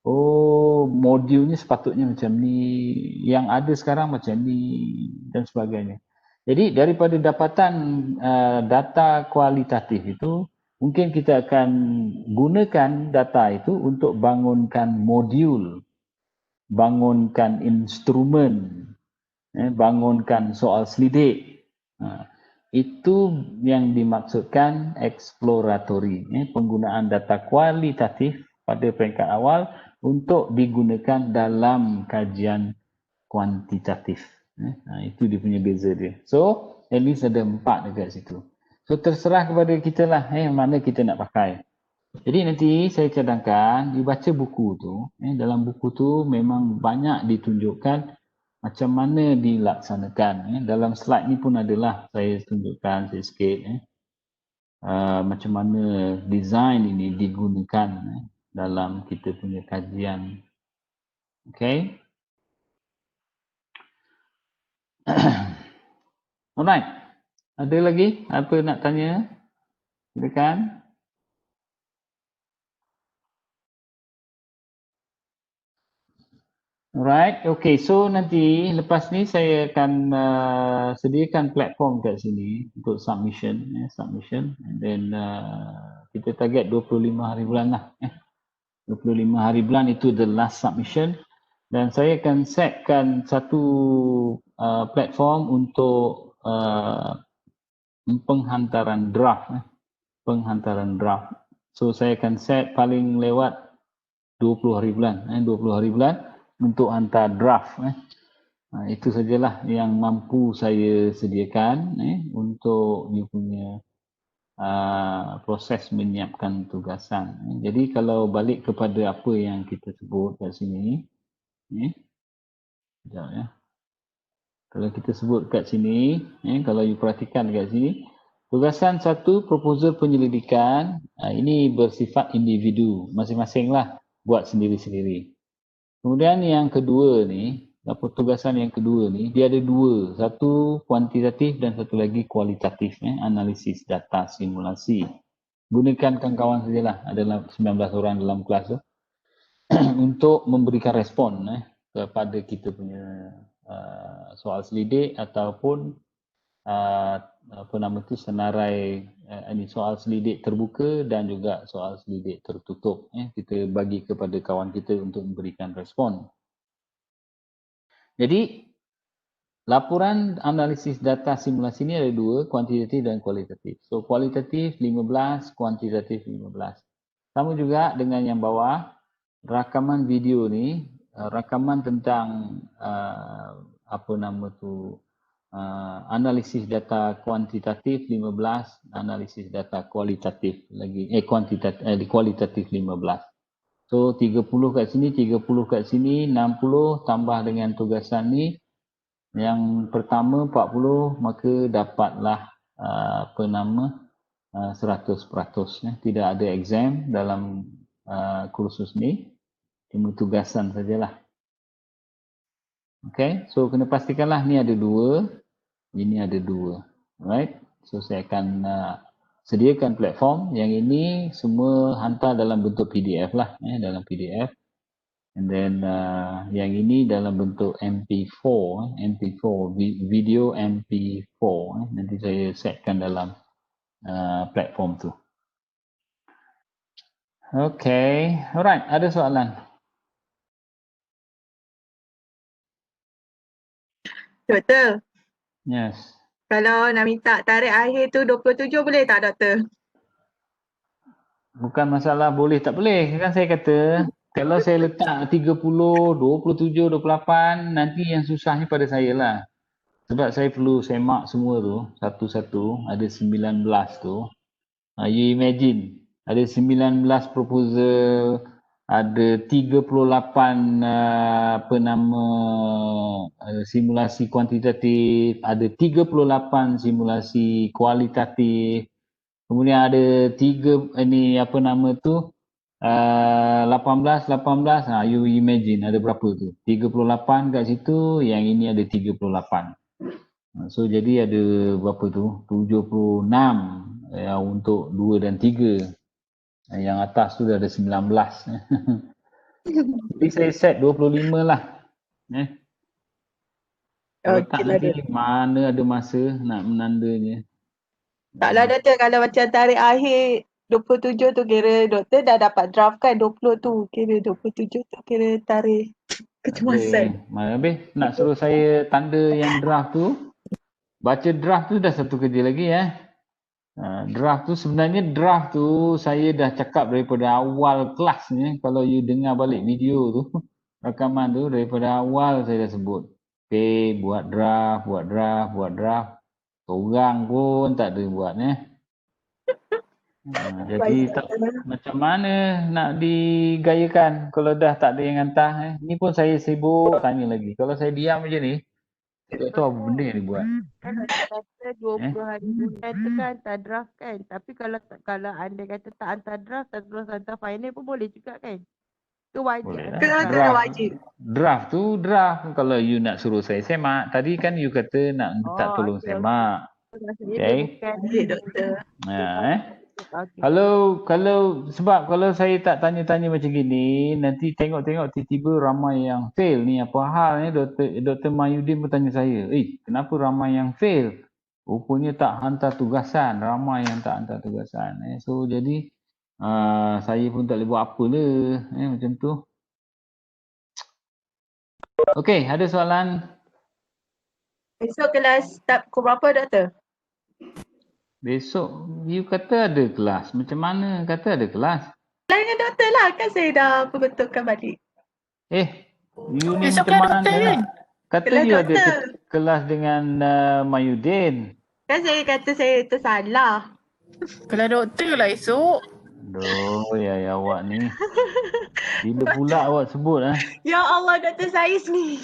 oh modul ni sepatutnya macam ni, yang ada sekarang macam ni dan sebagainya. Jadi daripada dapatan data kualitatif itu, mungkin kita akan gunakan data itu untuk bangunkan modul, bangunkan instrumen, bangunkan soal selidik. Itu yang dimaksudkan exploratory, penggunaan data kualitatif pada peringkat awal untuk digunakan dalam kajian kuantitatif. Itu dia punya beza dia. So, at least ada 4 dekat situ. So, terserah kepada kita lah mana kita nak pakai. Jadi nanti saya cadangkan, you baca buku tu, dalam buku tu memang banyak ditunjukkan macam mana dilaksanakan. Dalam slide ni pun adalah saya tunjukkan sikit macam mana design ini digunakan dalam kita punya kajian. Okay. Alright. Ada lagi apa nak tanya? Silakan. Alright, okay. So nanti lepas ni saya akan sediakan platform kat sini untuk submission, submission. And then kita target 25 hari bulan lah. 25 hari bulan itu the last submission. Dan saya akan setkan satu platform untuk penghantaran draft. Penghantaran draft. So saya akan set paling lewat 20 hari bulan. 20 hari bulan untuk hantar draft. Itu sajalah yang mampu saya sediakan untuk you punya proses menyiapkan tugasan. Jadi kalau balik kepada apa yang kita sebut kat sini, sekejap ya. Kalau kita sebut kat sini, kalau you perhatikan kat sini, tugasan 1 proposal penyelidikan, ini bersifat individu, masing-masing lah buat sendiri-sendiri. Kemudian yang kedua ni, tugasan yang kedua ni, dia ada 2, satu kuantitatif dan satu lagi kualitatif, analisis data simulasi. Gunakan kawan-kawan sajalah, ada 19 orang dalam kelas tu, untuk memberikan respon kepada kita punya soal selidik ataupun senarai ini soal selidik terbuka dan juga soal selidik tertutup. Kita bagi kepada kawan kita untuk memberikan respon. Jadi laporan analisis data simulasi ini ada 2, kuantitatif dan kualitatif. So kualitatif 15, kuantitatif 15. Sama juga dengan yang bawah, rakaman video ni, rakaman tentang analisis data kuantitatif 15, analisis data kualitatif lagi kualitatif 15. So 30 kat sini, 30 kat sini, 60 tambah dengan tugasan ni, yang pertama 40, maka dapatlah 100%. Tidak ada exam dalam kursus ni, cuma tugasan sajalah. Okay, so kena pastikanlah ni ada 2, ini ada 2. Alright, so saya akan sediakan platform. Yang ini semua hantar dalam bentuk PDF lah, dalam PDF. And then yang ini dalam bentuk MP4, video MP4. Nanti saya setkan dalam platform tu. Okay, alright, ada soalan? Doktor, Yes. kalau nak minta tarikh akhir tu 27 boleh tak doktor? Bukan masalah boleh tak boleh. Kan saya kata, kalau saya letak 30, 27, 28, nanti yang susahnya pada saya lah. Sebab saya perlu semak semua tu, satu-satu, ada 19 tu. You imagine, ada 19 proposal, ada 38 simulasi kuantitatif, ada 38 simulasi kualitatif. Kemudian ada 18 you imagine ada berapa tu? 38 kat situ, yang ini ada 38. So jadi ada berapa tu? 76 untuk 2 dan 3. Yang atas tu dah ada 19. Jadi saya set 25 lah. Kalau tak Okeylah, nanti mana ada masa nak menandanya. Taklah doktor, kalau macam tarikh akhir 27 tu kira doktor dah dapat draft kan 20 tu. Kira 27 tu kira tarikh kecemasan. Habis nak suruh saya tanda yang draft tu. Baca draft tu dah satu kerja lagi Draft tu sebenarnya draft tu saya dah cakap daripada awal kelas ni. Kalau you dengar balik video tu, rakaman tu daripada awal saya dah sebut. Okay, buat draft. Seorang pun tak ada buat jadi macam mana nak digayakan kalau dah tak ada yang hantar Ni pun saya sibuk tanya lagi. Kalau saya diam macam ni, saya tak tahu apa benda yang dibuat. Kan anda kata 20 hari bulan tu kan hantar draft kan. Tapi kalau anda kata tak hantar draft, tak terus hantar final pun boleh juga kan. Itu wajib. Boleh lah. Kena kena wajib. Draft tu draft. Kalau you nak suruh saya semak, tadi kan you kata nak minta tolong okey, semak. Maksudnya Okay. dia bukan Okey doktor. okey. Kalau sebab kalau saya tak tanya-tanya macam gini, nanti tengok-tengok tiba-tiba ramai yang fail ni. Apa hal ni? Dr. Mayudin pun tanya saya, kenapa ramai yang fail? Rupanya tak hantar tugasan. Ramai yang tak hantar tugasan. So jadi saya pun tak boleh buat apa lah. Macam tu. Okey, ada soalan? Besok kelas start pukul berapa doktor? Besok you kata ada kelas. Macam mana kata ada kelas? Lainnya doktor lah, kan saya dah perbetulkan balik. You ni Besok macam kelas mana? doktor kan? Kata Kelas you ada doktor. kelas dengan Mayudin. Kan saya kata saya tersalah. Kalau doktor lah esok. Aduh, ya awak ni. Bila pula awak sebut Ya Allah doktor saya ni.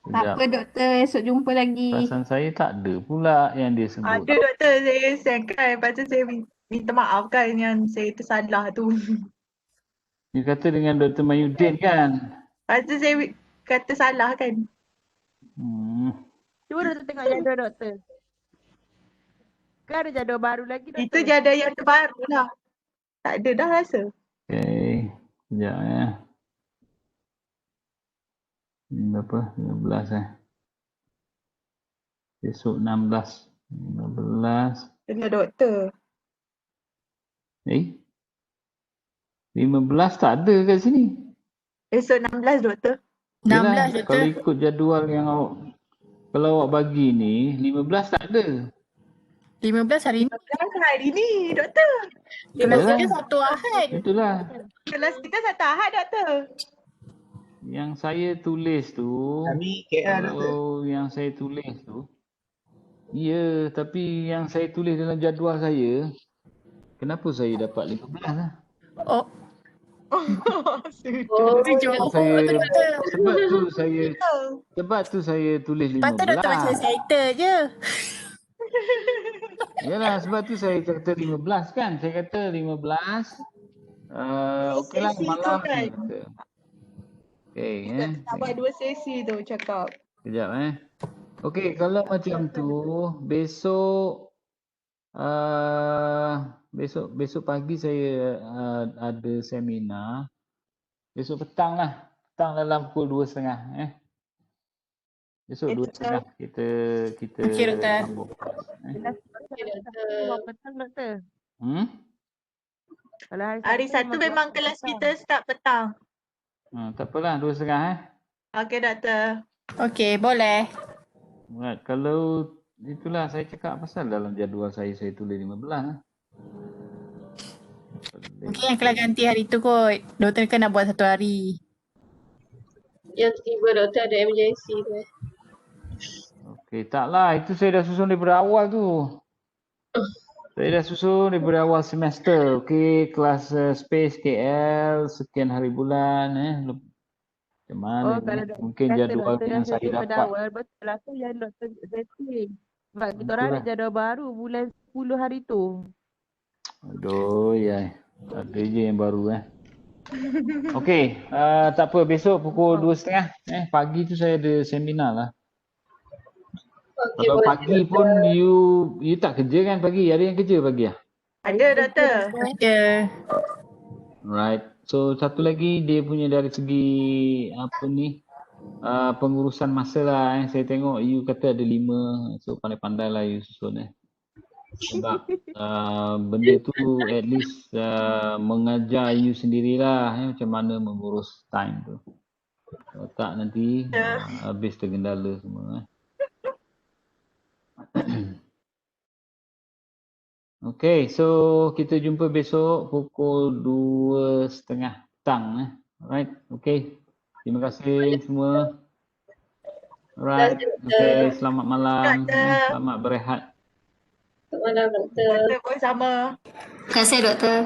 Tak Sekejap. apa doktor, esok jumpa lagi. Perasan saya tak ada pula yang dia sebut. Ada doktor, saya sendkan. Lepas tu saya minta maaf kan yang saya tersalah tu. You kata dengan Dr. Mayudin kan? Lepas tu saya kata salah kan. Cuba doktor tengok jadual doktor. Kan ada jadual baru lagi doktor. Itu jadual yang terbaru lah. Tak ada dah rasa. Okay. Sekejap Ini berapa? 15 Besok 16. 15. Dengan doktor. 15 tak ada kat sini. Esok 16 doktor. 16 Yelah, doktor. kalau ikut jadual yang kalau awak bagi ni, 15 tak ada. 15 hari ni. Kelas hari ni doktor. Kelas Yalah. kita satu Ahad. Itulah. Kelas kita satu Ahad doktor. Yang saya tulis tu, Kami KL doktor. kalau yang saya tulis tu, ya, tapi yang saya tulis dalam jadual saya, kenapa saya dapat 15 lah? Oh, Oh, tu jauh doktor. Sebab tu saya tulis 15. Patut doktor macam excited je. Yalah, sebab tu saya kata 15 kan. Saya kata 15. Okeylah Sesi tu malam kan. ni kata. Okey Tak buat 2 sesi tu cakap. Kejap Okey, kalau macam tu besok besok pagi saya ada seminar. Besok petang lah. Petang dalam pukul 2.30 Besok 2.30 kita Okey, doktor. sambung kelas. Kelas petang doktor. Kalau Hari Sabtu memang kelas kita start petang. Tak apalah 2.30 Okey doktor. Okey, boleh. Right. Kalau itulah saya cakap pasal dalam jadual saya tulis 15 Mungkin yang kelas ganti hari tu kot. Doktor kan nak buat satu hari. yang tiba doktor ada emergency tu. Okey, taklah. Itu saya dah susun daripada awal tu. Saya dah susun daripada awal semester. Okey, kelas space KL, sekian hari bulan. Macam mana kalau mungkin jadual yang saya dapat. awal, betul lah tu yang doktor setting. Sebab kita orang ada jadual baru bulan 10 hari tu. Aduh, ya. Ada je yang baru Okey, tak apa. Besok pukul 2.30 pagi tu saya ada seminar lah. Okey, Kalau boleh. pagi pun you tak kerja kan pagi? Ada yang kerja pagi Ada doktor. Ada. Right. So satu lagi dia punya dari segi apa ni pengurusan masa lah Saya tengok you kata ada 5, so pandai-pandai lah you susun Sebab benda tu at least mengajar you sendirilah macam mana mengurus time tu. Kalau tak nanti habis tergendala semua. Okay, so kita jumpa besok pukul 2:30 petang. Alright, okay. Terima kasih semua. Alright, okay. Selamat malam. Selamat berehat. Selamat malam, Doktor. Doktor pun sama. Terima kasih doktor.